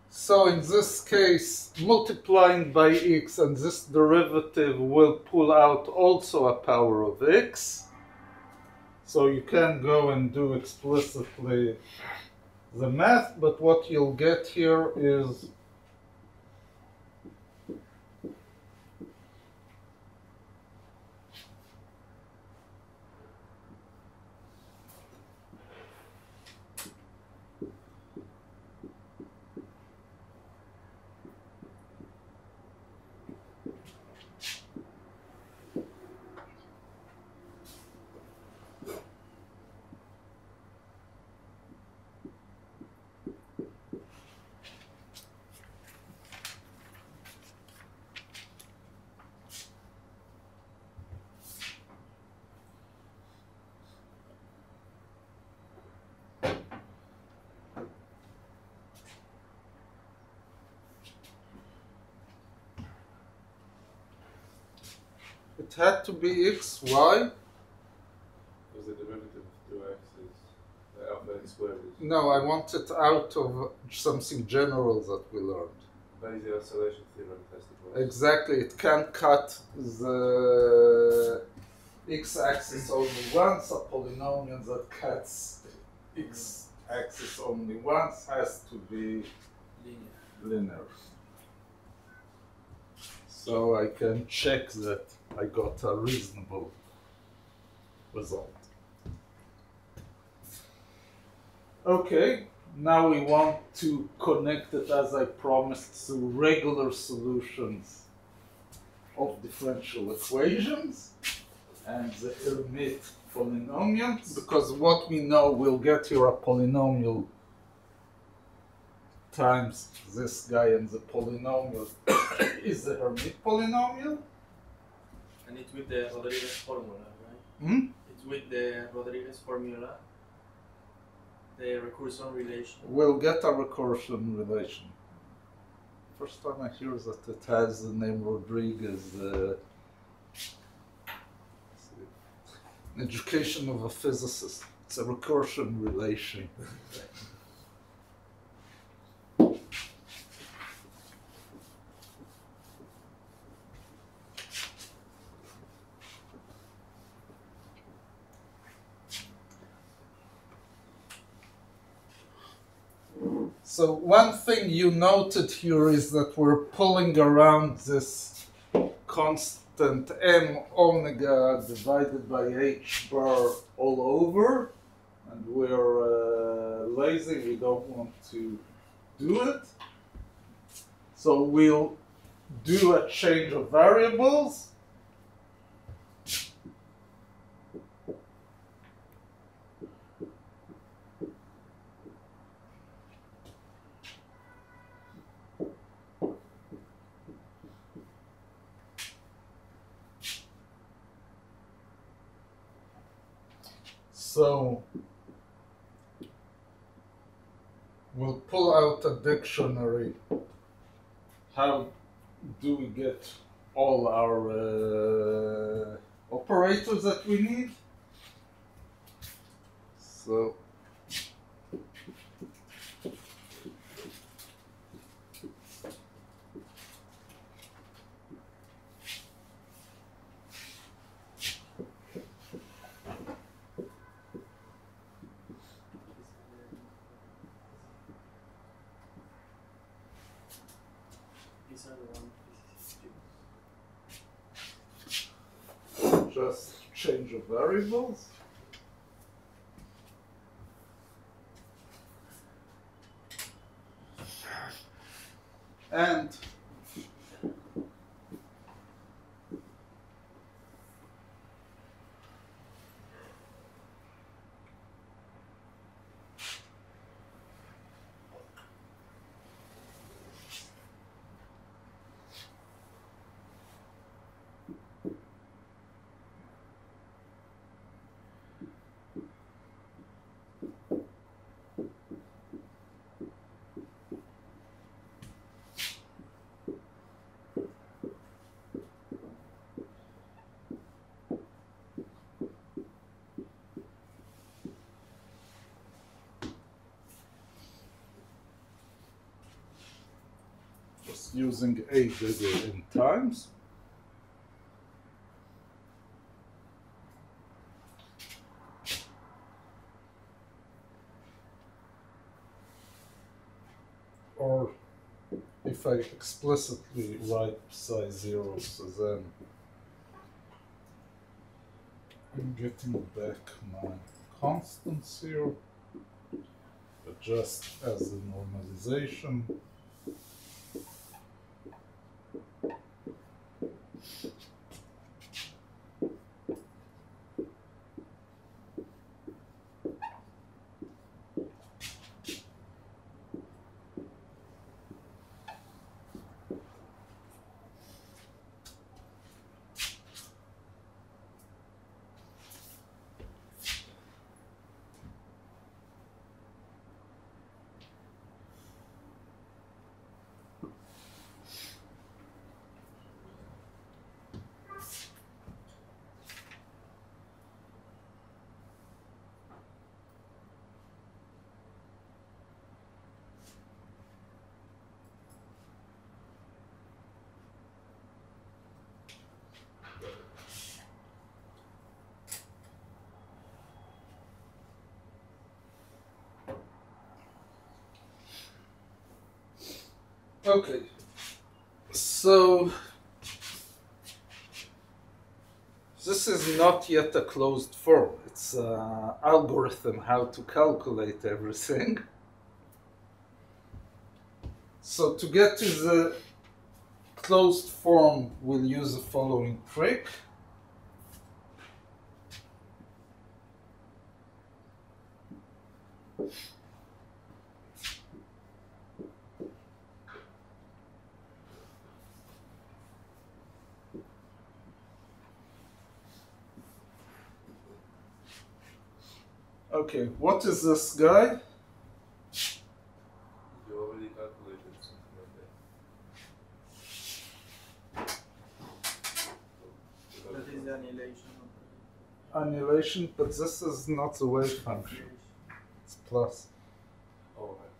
So in this case, multiplying by x and this derivative will pull out also a power of x. So you can go and do explicitly the math, but what you'll get here is It had to be x, y. Because the derivative of 2x is the alpha squared is No, I want it out of something general that we learned. by the oscillation theorem has to go. Exactly, it can cut the x-axis only once. A polynomial that cuts x-axis only once has to be linear. So I can check that I got a reasonable result. Okay, now we want to connect it, as I promised, to regular solutions of differential equations and the Hermite polynomials, because what we know, we'll get here a polynomial times this guy, and the polynomial is the Hermite polynomial. And it's with the Rodriguez formula, right? Hmm? It's with the Rodriguez formula, the recursion relation. We'll get a recursion relation. First time I hear that it has the name Rodriguez. Education of a physicist. It's a recursion relation. So one thing you noted here is that we're pulling around this constant m omega divided by h bar all over, and we're lazy, we don't want to do it. So we'll do a change of variables. So we'll pull out a dictionary. How do we get all our operators that we need? So just change of variables. And just using a bigger in times. Or if I explicitly write psi 0, so then I'm getting back my constants here, but just as a normalization. Okay, so this is not yet a closed form. It's an algorithm how to calculate everything. So to get to the closed form, we'll use the following trick. Okay, what is this guy? You already calculated something like that. That is the annihilation. Annihilation, but this is not the wave function. It's plus. Oh, right.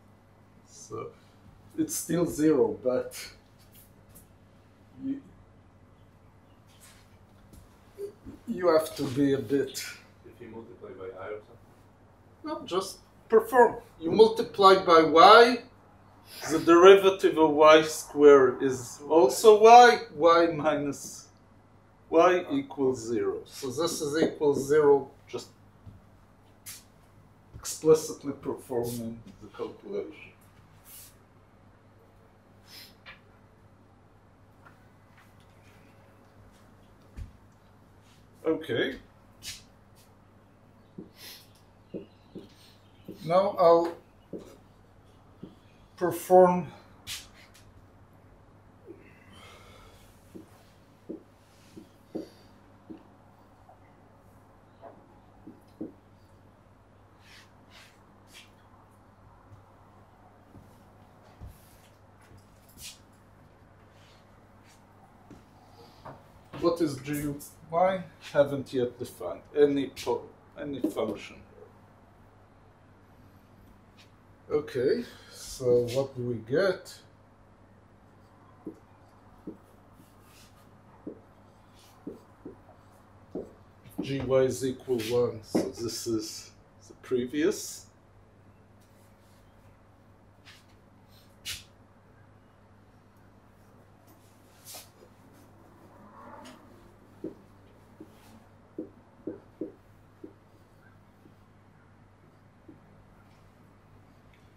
So it's still 0, but you have to be a bit. If you multiply by I or something? No, just perform. You multiply by y, the derivative of y squared is also y minus y equals 0. So this is equals 0, just explicitly performing the calculation. Okay. Now I'll perform what is GY? Haven't yet defined any function. Okay, so what do we get? Gy is equal 1, so this is the previous.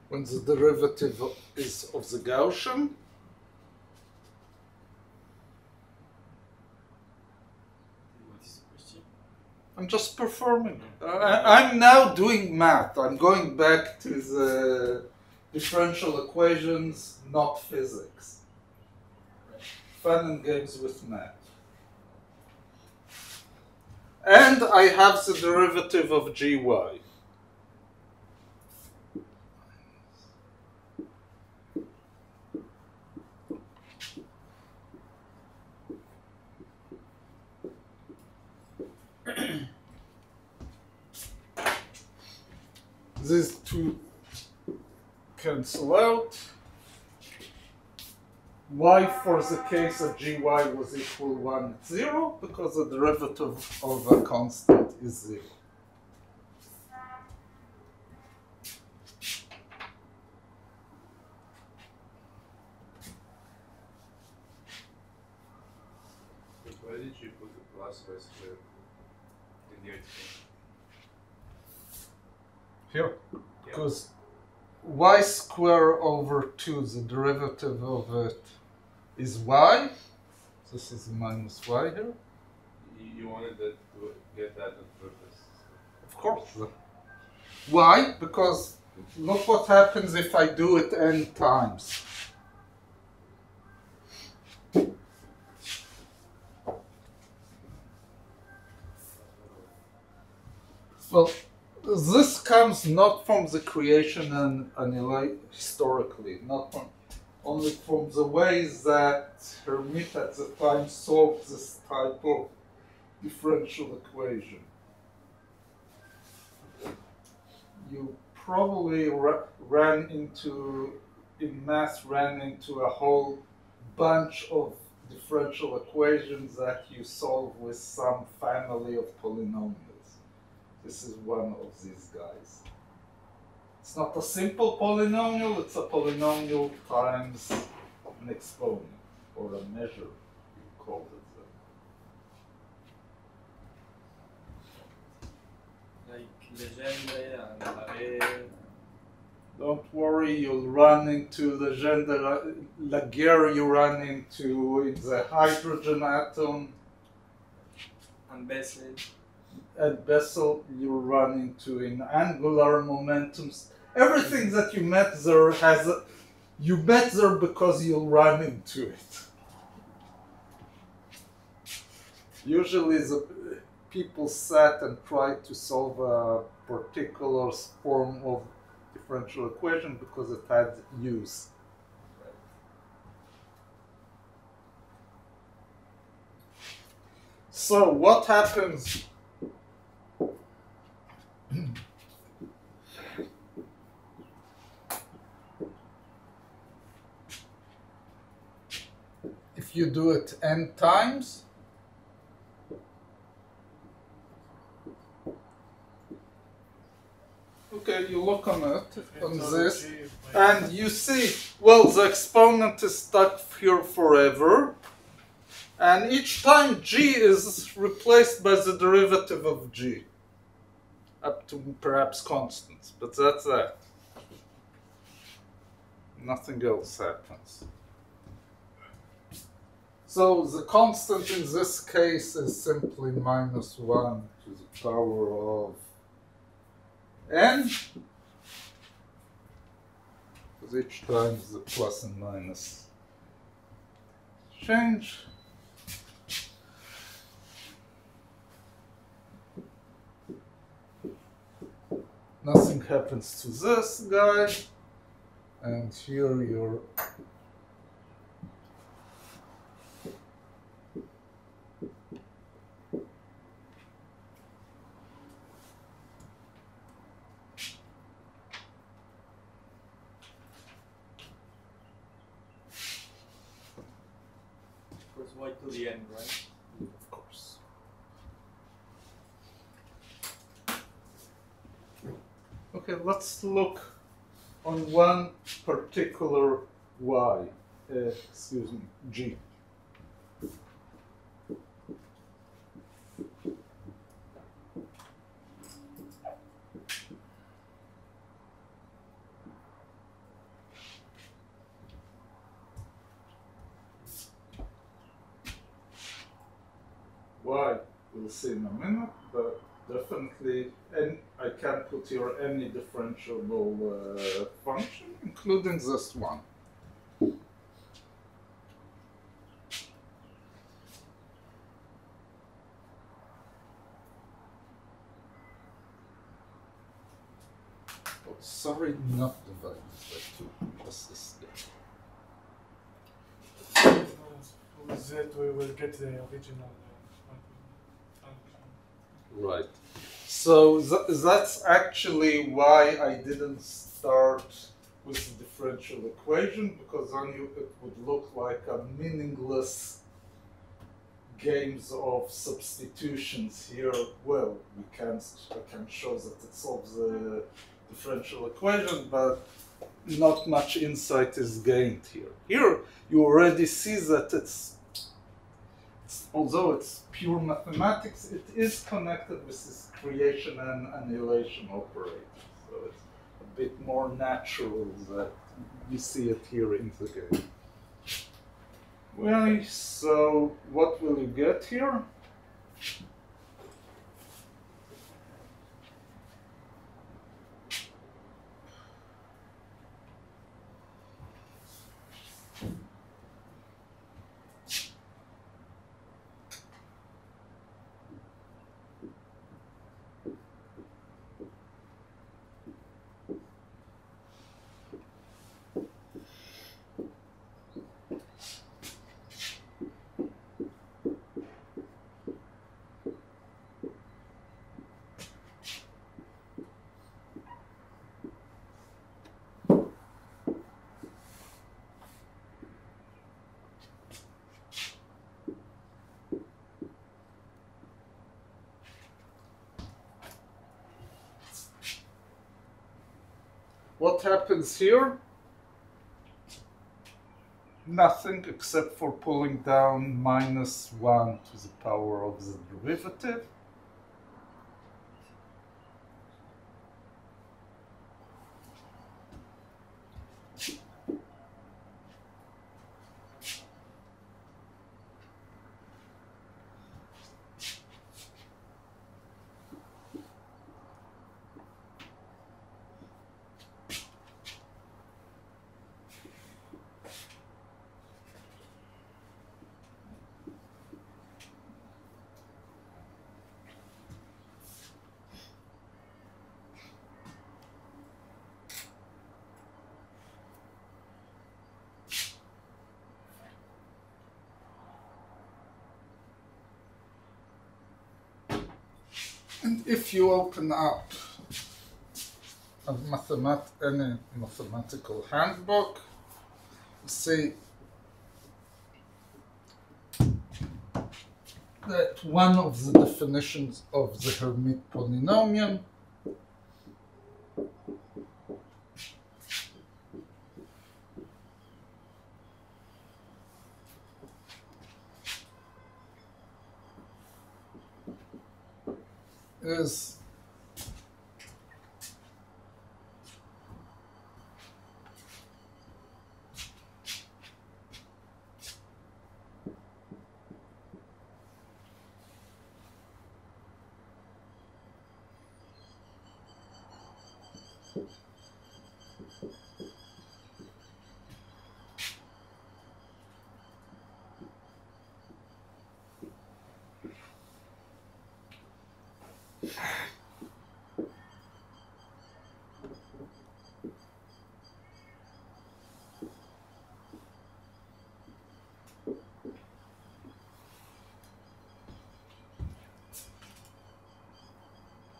When the derivative is of the Gaussian. What is the question? I'm just performing. I'm now doing math. I'm going back to the differential equations, not physics. Fun and games with math. And I have the derivative of gy. These two cancel out. Y for the case that gy was equal 1 at 0 because the derivative of a constant is 0. But why did you put the plus y squared in the expression? Here, because y squared over 2, the derivative of it is y. This is minus y here. You wanted that to get that on purpose. Of course. Why? Because look what happens if I do it n times. Well, this comes not from the creation and annihilation historically, not from only from the ways that Hermite at the time solved this type of differential equation. You probably ran into a whole bunch of differential equations that you solve with some family of polynomials. This is one of these guys. It's not a simple polynomial, it's a polynomial times an exponent or a measure, you call it that. Like Legendre and Array. Don't worry, you'll run into Legendre, Laguerre you run into in the hydrogen atom. And Bessel. At Bessel you run into in angular momentums. Everything that you met there you met there because you'll run into it. Usually the people sat and tried to solve a particular form of differential equation because it had use. So what happens if you do it n times? Okay, you look on it, on this, and you see, well, the exponent is stuck here forever, and each time g is replaced by the derivative of g, up to perhaps constants, but that's that. Nothing else happens. So the constant in this case is simply minus 1 to the power of n, because each time the plus and minus change. Nothing happens to this guy, and here you're Y to the end, right? of course. Okay, let's look on one particular y, excuse me, g. Y we'll see in a minute, but definitely, and I can put here any differentiable function, including this one. Oh, sorry, not divided by 2, just this thing. With that, we will get the original function. Right. So that's actually why I didn't start with the differential equation, because then it would look like a meaningless games of substitutions here. Well, I can show that it solves the differential equation, but not much insight is gained here. Here, you already see that although it's pure mathematics, it is connected with this creation and annihilation operator. So it's a bit more natural that you see it here in the game. Well, so what will you get here? What happens here? nothing except for pulling down minus 1 to the power of the derivative. And if you open up any mathematical handbook, you see that one of the definitions of the Hermite polynomial is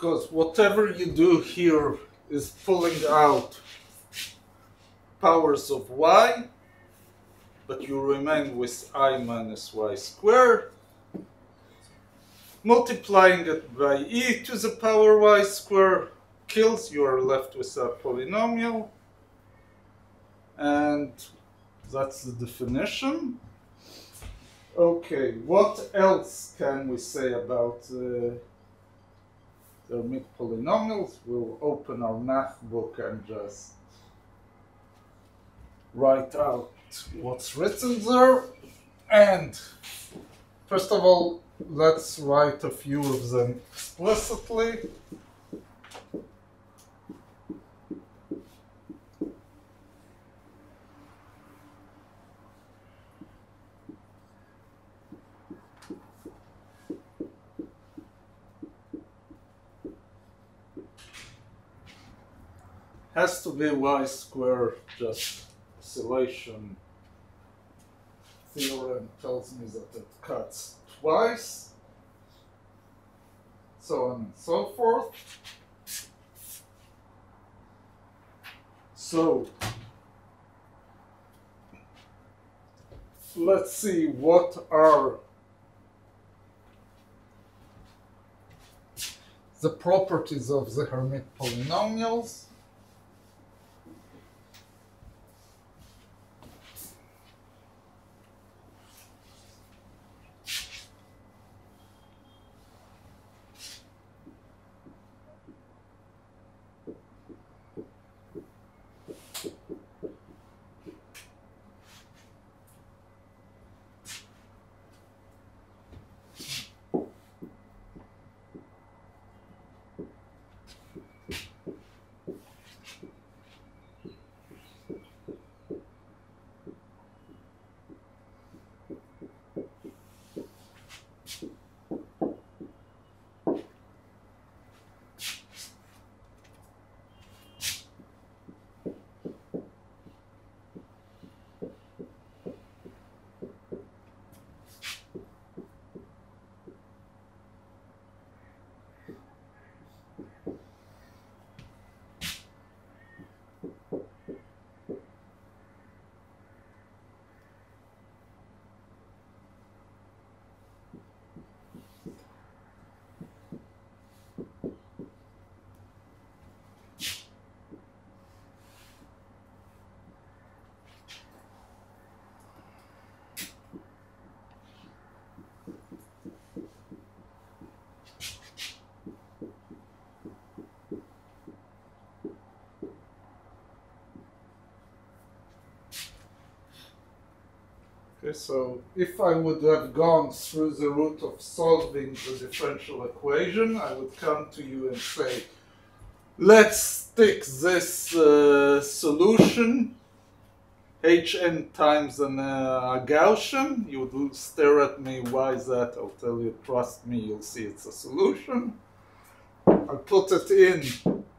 because whatever you do here is pulling out powers of y, but you remain with I minus y squared. Multiplying it by e to the power y squared kills, you are left with a polynomial. And that's the definition. Okay, what else can we say about the Hermite polynomials? We'll open our math book and just write out what's written there. And first of all, let's write a few of them explicitly. Has to be y squared, just oscillation theorem tells me that it cuts twice, so on and so forth. So let's see what are the properties of the Hermite polynomials. Okay, so if I would have gone through the route of solving the differential equation, I would come to you and say, let's stick this solution, Hn times a Gaussian. You would stare at me, why is that? I'll tell you, trust me, you'll see it's a solution. I'll put it in,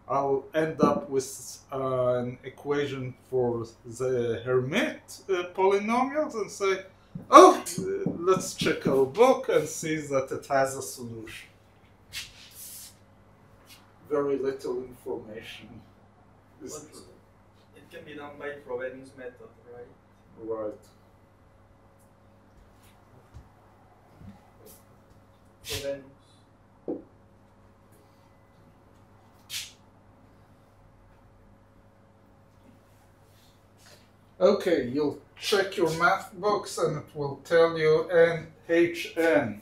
I'll end up with an equation for the Hermite polynomials and say, oh, let's check our book and see that it has a solution. Very little information. But it can be done by Frobenius method, right? Right. Frobenius. Okay, you'll check your math books and it will tell you NHN.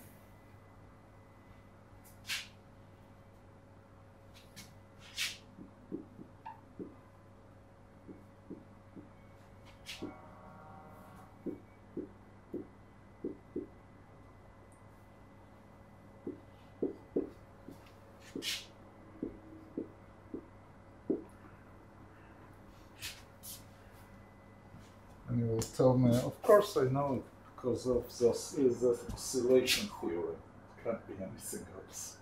And you will tell me, of course I know it, because of the oscillation theorem. It can't be anything else.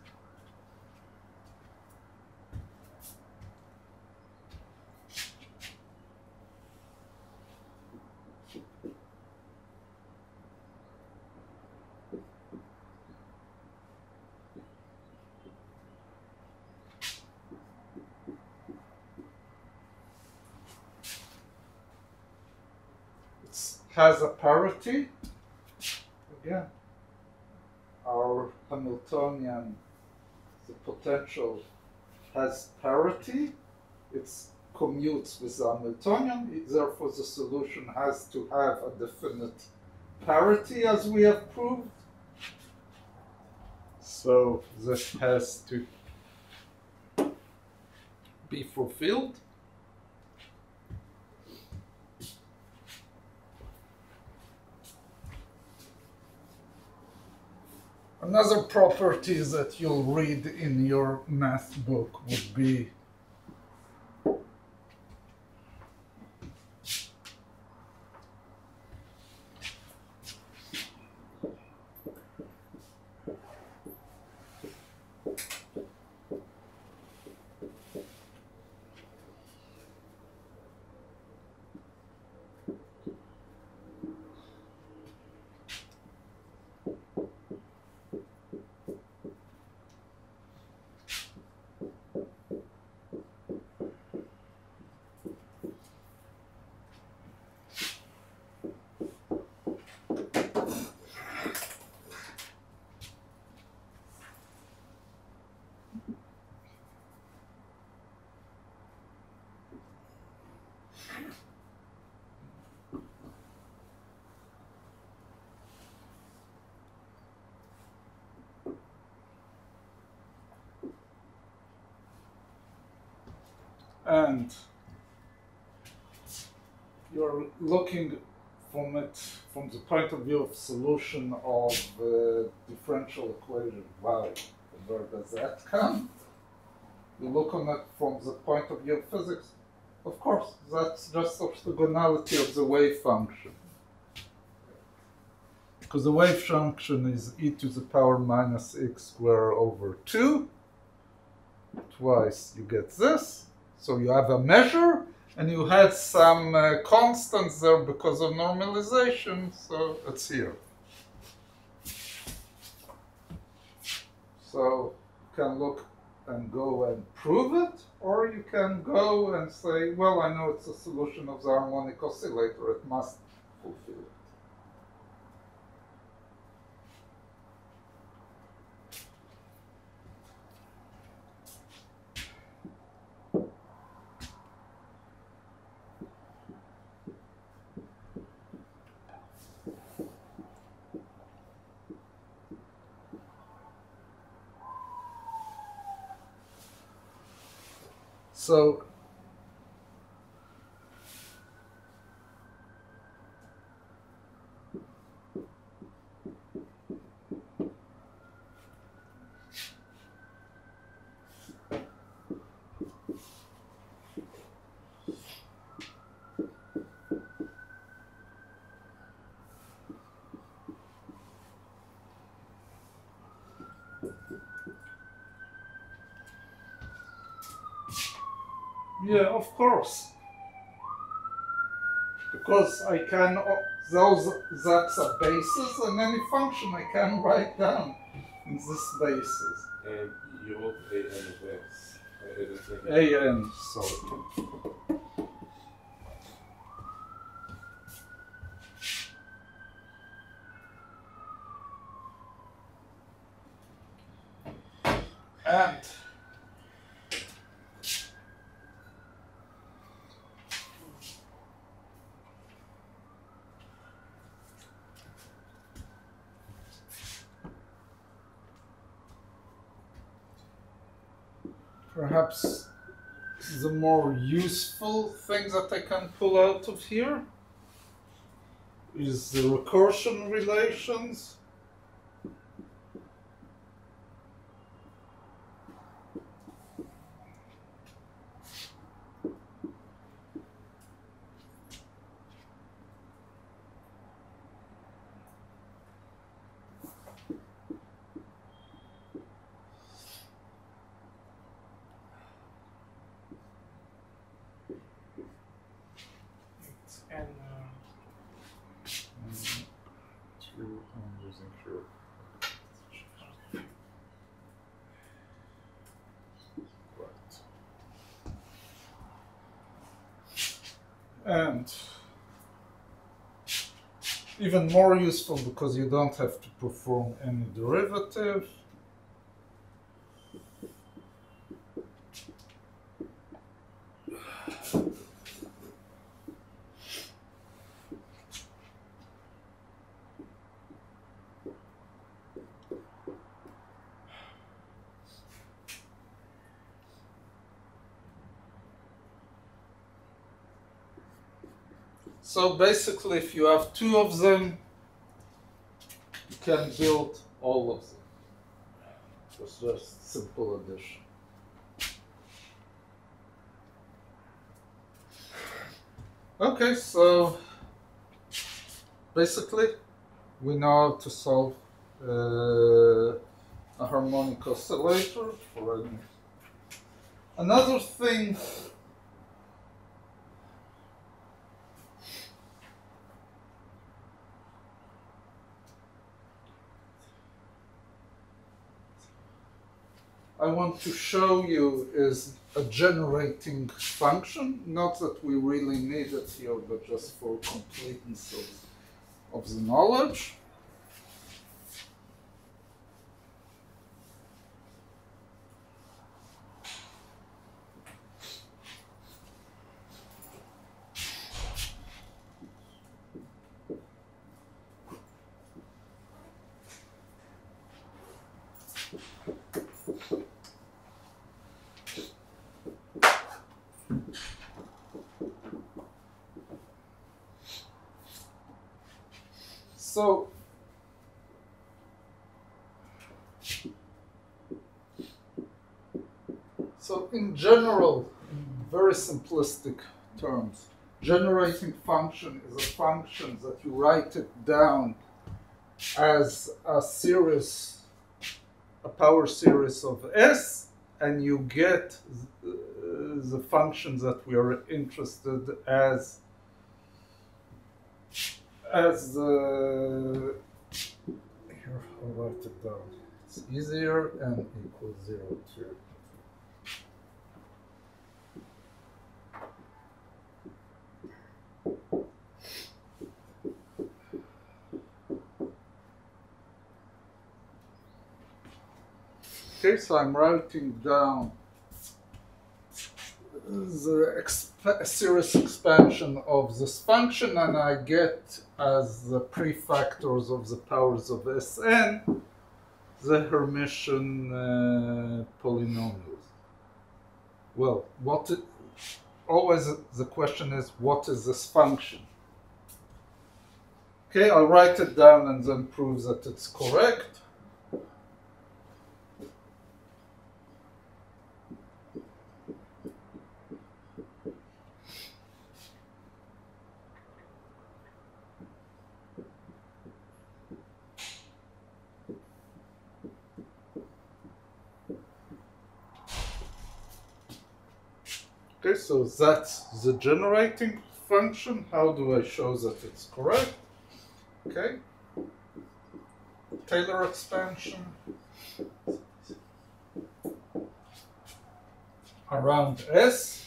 Has a parity. Again, our Hamiltonian, the potential has parity. It commutes with the Hamiltonian. Therefore, the solution has to have a definite parity, as we have proved. So this has to be fulfilled. Another property that you'll read in your math book would be and you're looking from it from the point of view of solution of differential equation. Wow, where does that come? You look on it from the point of view of physics. Of course, that's just orthogonality of the wave function. Because the wave function is e to the power minus x squared over 2. Twice you get this. So you have a measure, and you had some constants there because of normalization, so it's here. So you can look and go and prove it, or you can go and say, well, I know it's a solution of the harmonic oscillator, it must fulfill it. So course. Because I can, those Z's are bases, and any function I can write down in this basis. And you wrote an of x. I didn't think An, sorry. And perhaps the more useful thing that I can pull out of here is the recursion relations. And I'm losing here. Right. And even more useful because you don't have to perform any derivative. So basically, if you have two of them, you can build all of them. It's just simple addition. Okay, so basically, we know how to solve a harmonic oscillator for any. Another thing I want to show you is a generating function. Not that we really need it here, but just for completeness of the knowledge. So in general, in very simplistic terms, generating function is a function that you write it down as a series, a power series of S, and you get the function that we are interested as the, here I'll write it down, it's easier, and equals 0 to. Okay, so I'm writing down the series expansion of this function, and I get as the prefactors of the powers of Sn the Hermitian polynomials. Well, always the question is, what is this function? Okay, I'll write it down and then prove that it's correct. Okay, so that's the generating function. How do I show that it's correct? Okay. Taylor expansion around S.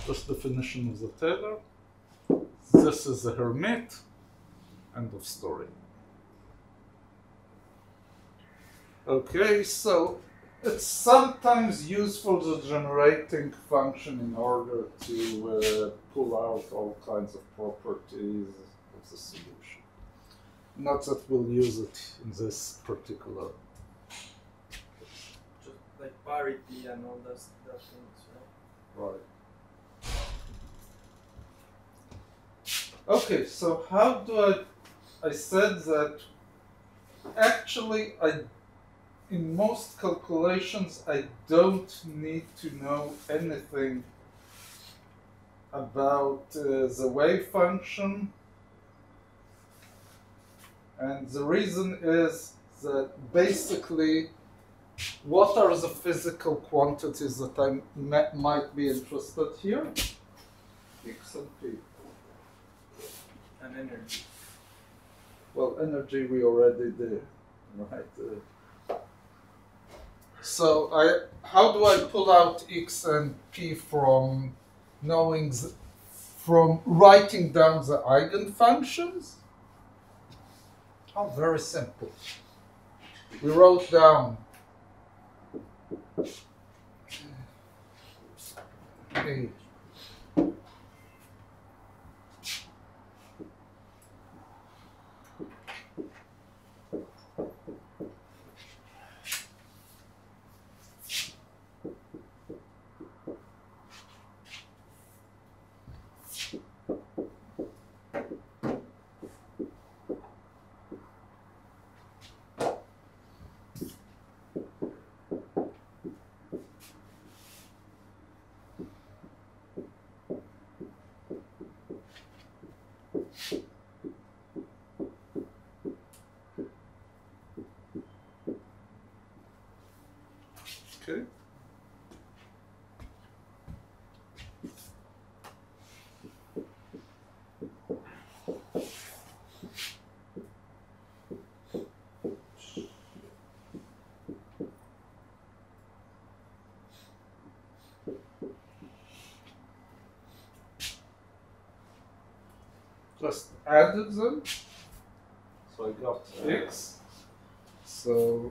Just definition of the Taylor. This is the Hermite. End of story. Okay, so it's sometimes useful the generating function in order to pull out all kinds of properties of the solution. Not that we'll use it in this particular. Just like parity and all that things, right? Right. Okay, so how do I said that actually in most calculations I don't need to know anything about the wave function, and the reason is that basically what are the physical quantities that I might be interested here? X and P. And energy. Well, energy we already did, right? So how do I pull out X and P from knowing, from writing down the eigenfunctions? Oh, very simple. We wrote down A. Okay. Just added them, so I got X. So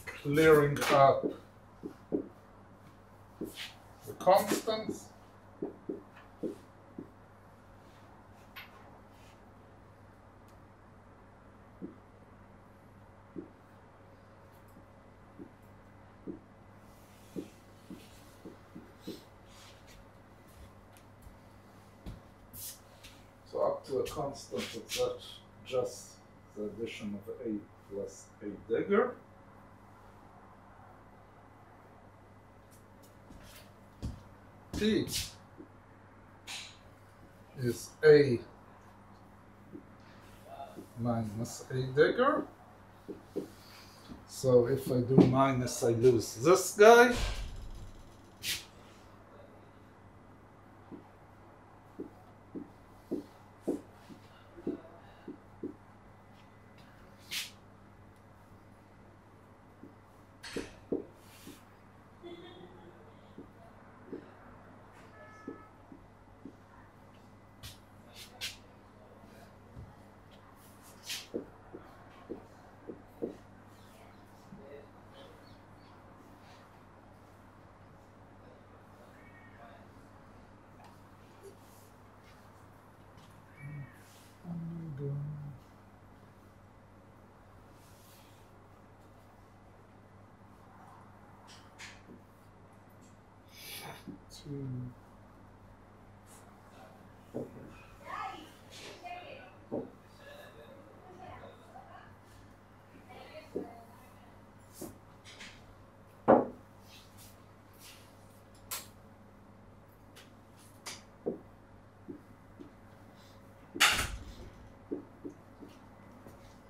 clearing up the constants. So up to a constant, it's just the addition of A plus A dagger. P is A minus A dagger. So if I do minus, I lose this guy.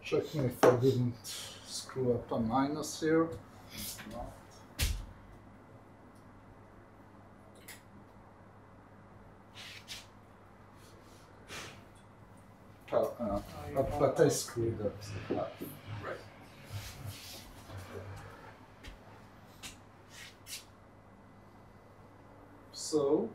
Check me if I didn't screw up a minus here. Not. But I screwed up. Right. So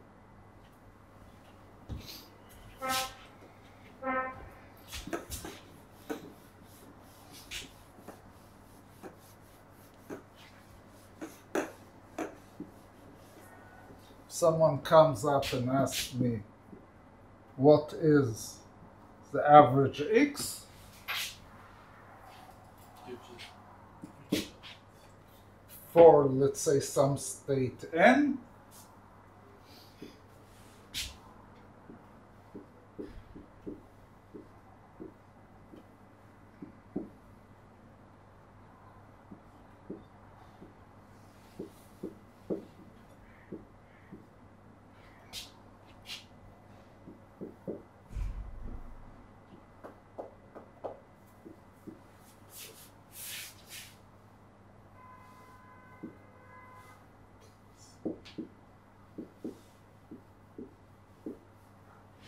someone comes up and asks me, what is the average X? For, let's say, some state N.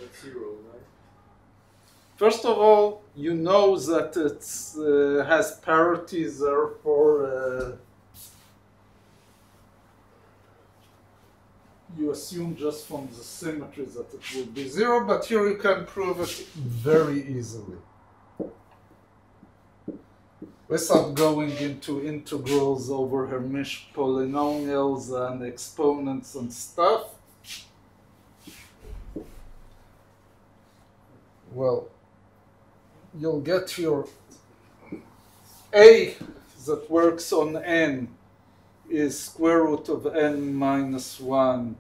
That's 0, right? First of all, you know that it has parity, therefore you assume just from the symmetry that it will be 0, but here you can prove it very easily. Without going into integrals over Hermitian polynomials and exponents and stuff. Well, you'll get your A that works on n is square root of n minus 1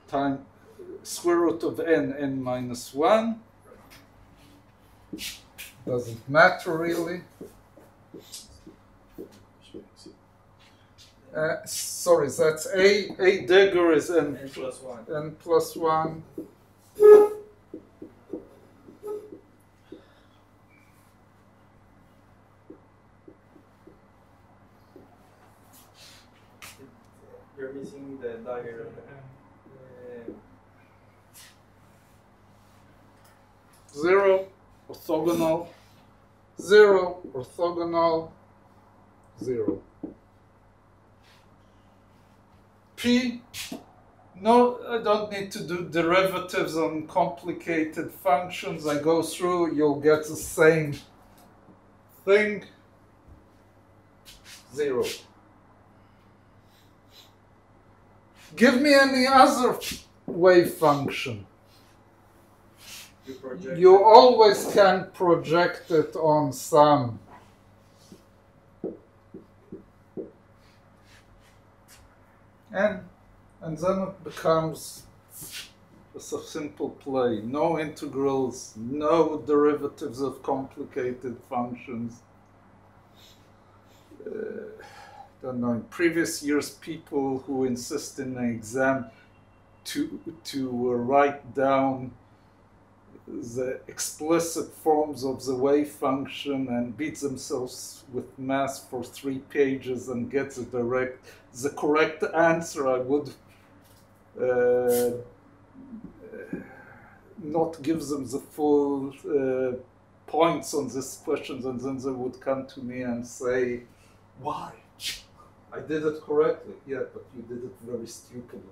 times square root of n minus 1. Doesn't matter really. Sorry, that's A dagger is n plus 1. N plus 1. You're missing the dagger. 0 orthogonal, 0 orthogonal, 0. P, no, I don't need to do derivatives on complicated functions. I go through, you'll get the same thing. 0. Give me any other wave function. You always can project it on some and then it becomes a simple play. No integrals, no derivatives of complicated functions. Don't know, in previous years, people who insist in an exam to write down the explicit forms of the wave function and beat themselves with math for 3 pages and get the correct answer, I would not give them the full points on this question, and then they would come to me and say, why? I did it correctly. Yeah, but you did it very stupidly.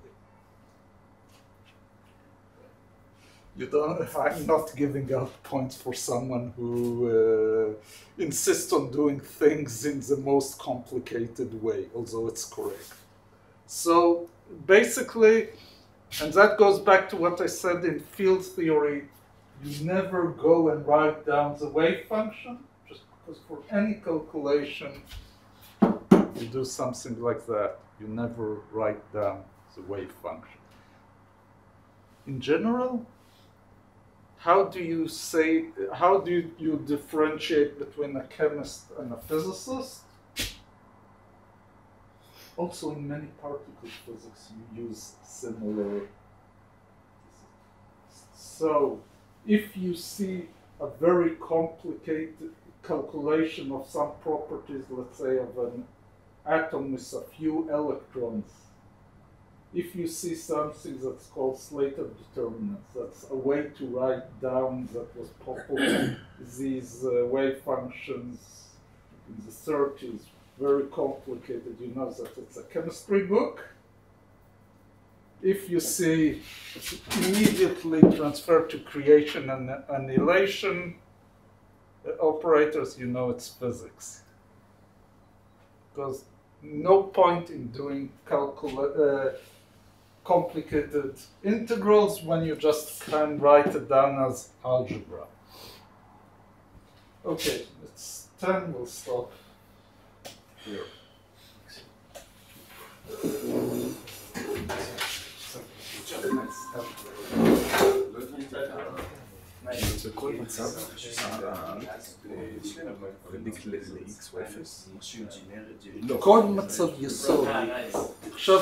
You don't, I'm not giving out points for someone who insists on doing things in the most complicated way, although it's correct. So basically, and that goes back to what I said in field theory, you never go and write down the wave function, just because for any calculation, you do something like that, you never write down the wave function. In general, how do you differentiate between a chemist and a physicist? Also, in many particle physics, you use similar. So, if you see a very complicated calculation of some properties, let's say of an atom with a few electrons, if you see something that's called Slater determinants, that's a way to write down that was popular, these wave functions in the 30s, very complicated, you know that it's a chemistry book. If you see immediately transfer to creation and annihilation operators, you know it's physics. Because no point in doing complicated integrals when you just can write it down as algebra. Okay, it's 10, we'll stop here. בכל מצב, הפרדיק ל-X או 0? כל מצב יסוד. עכשיו,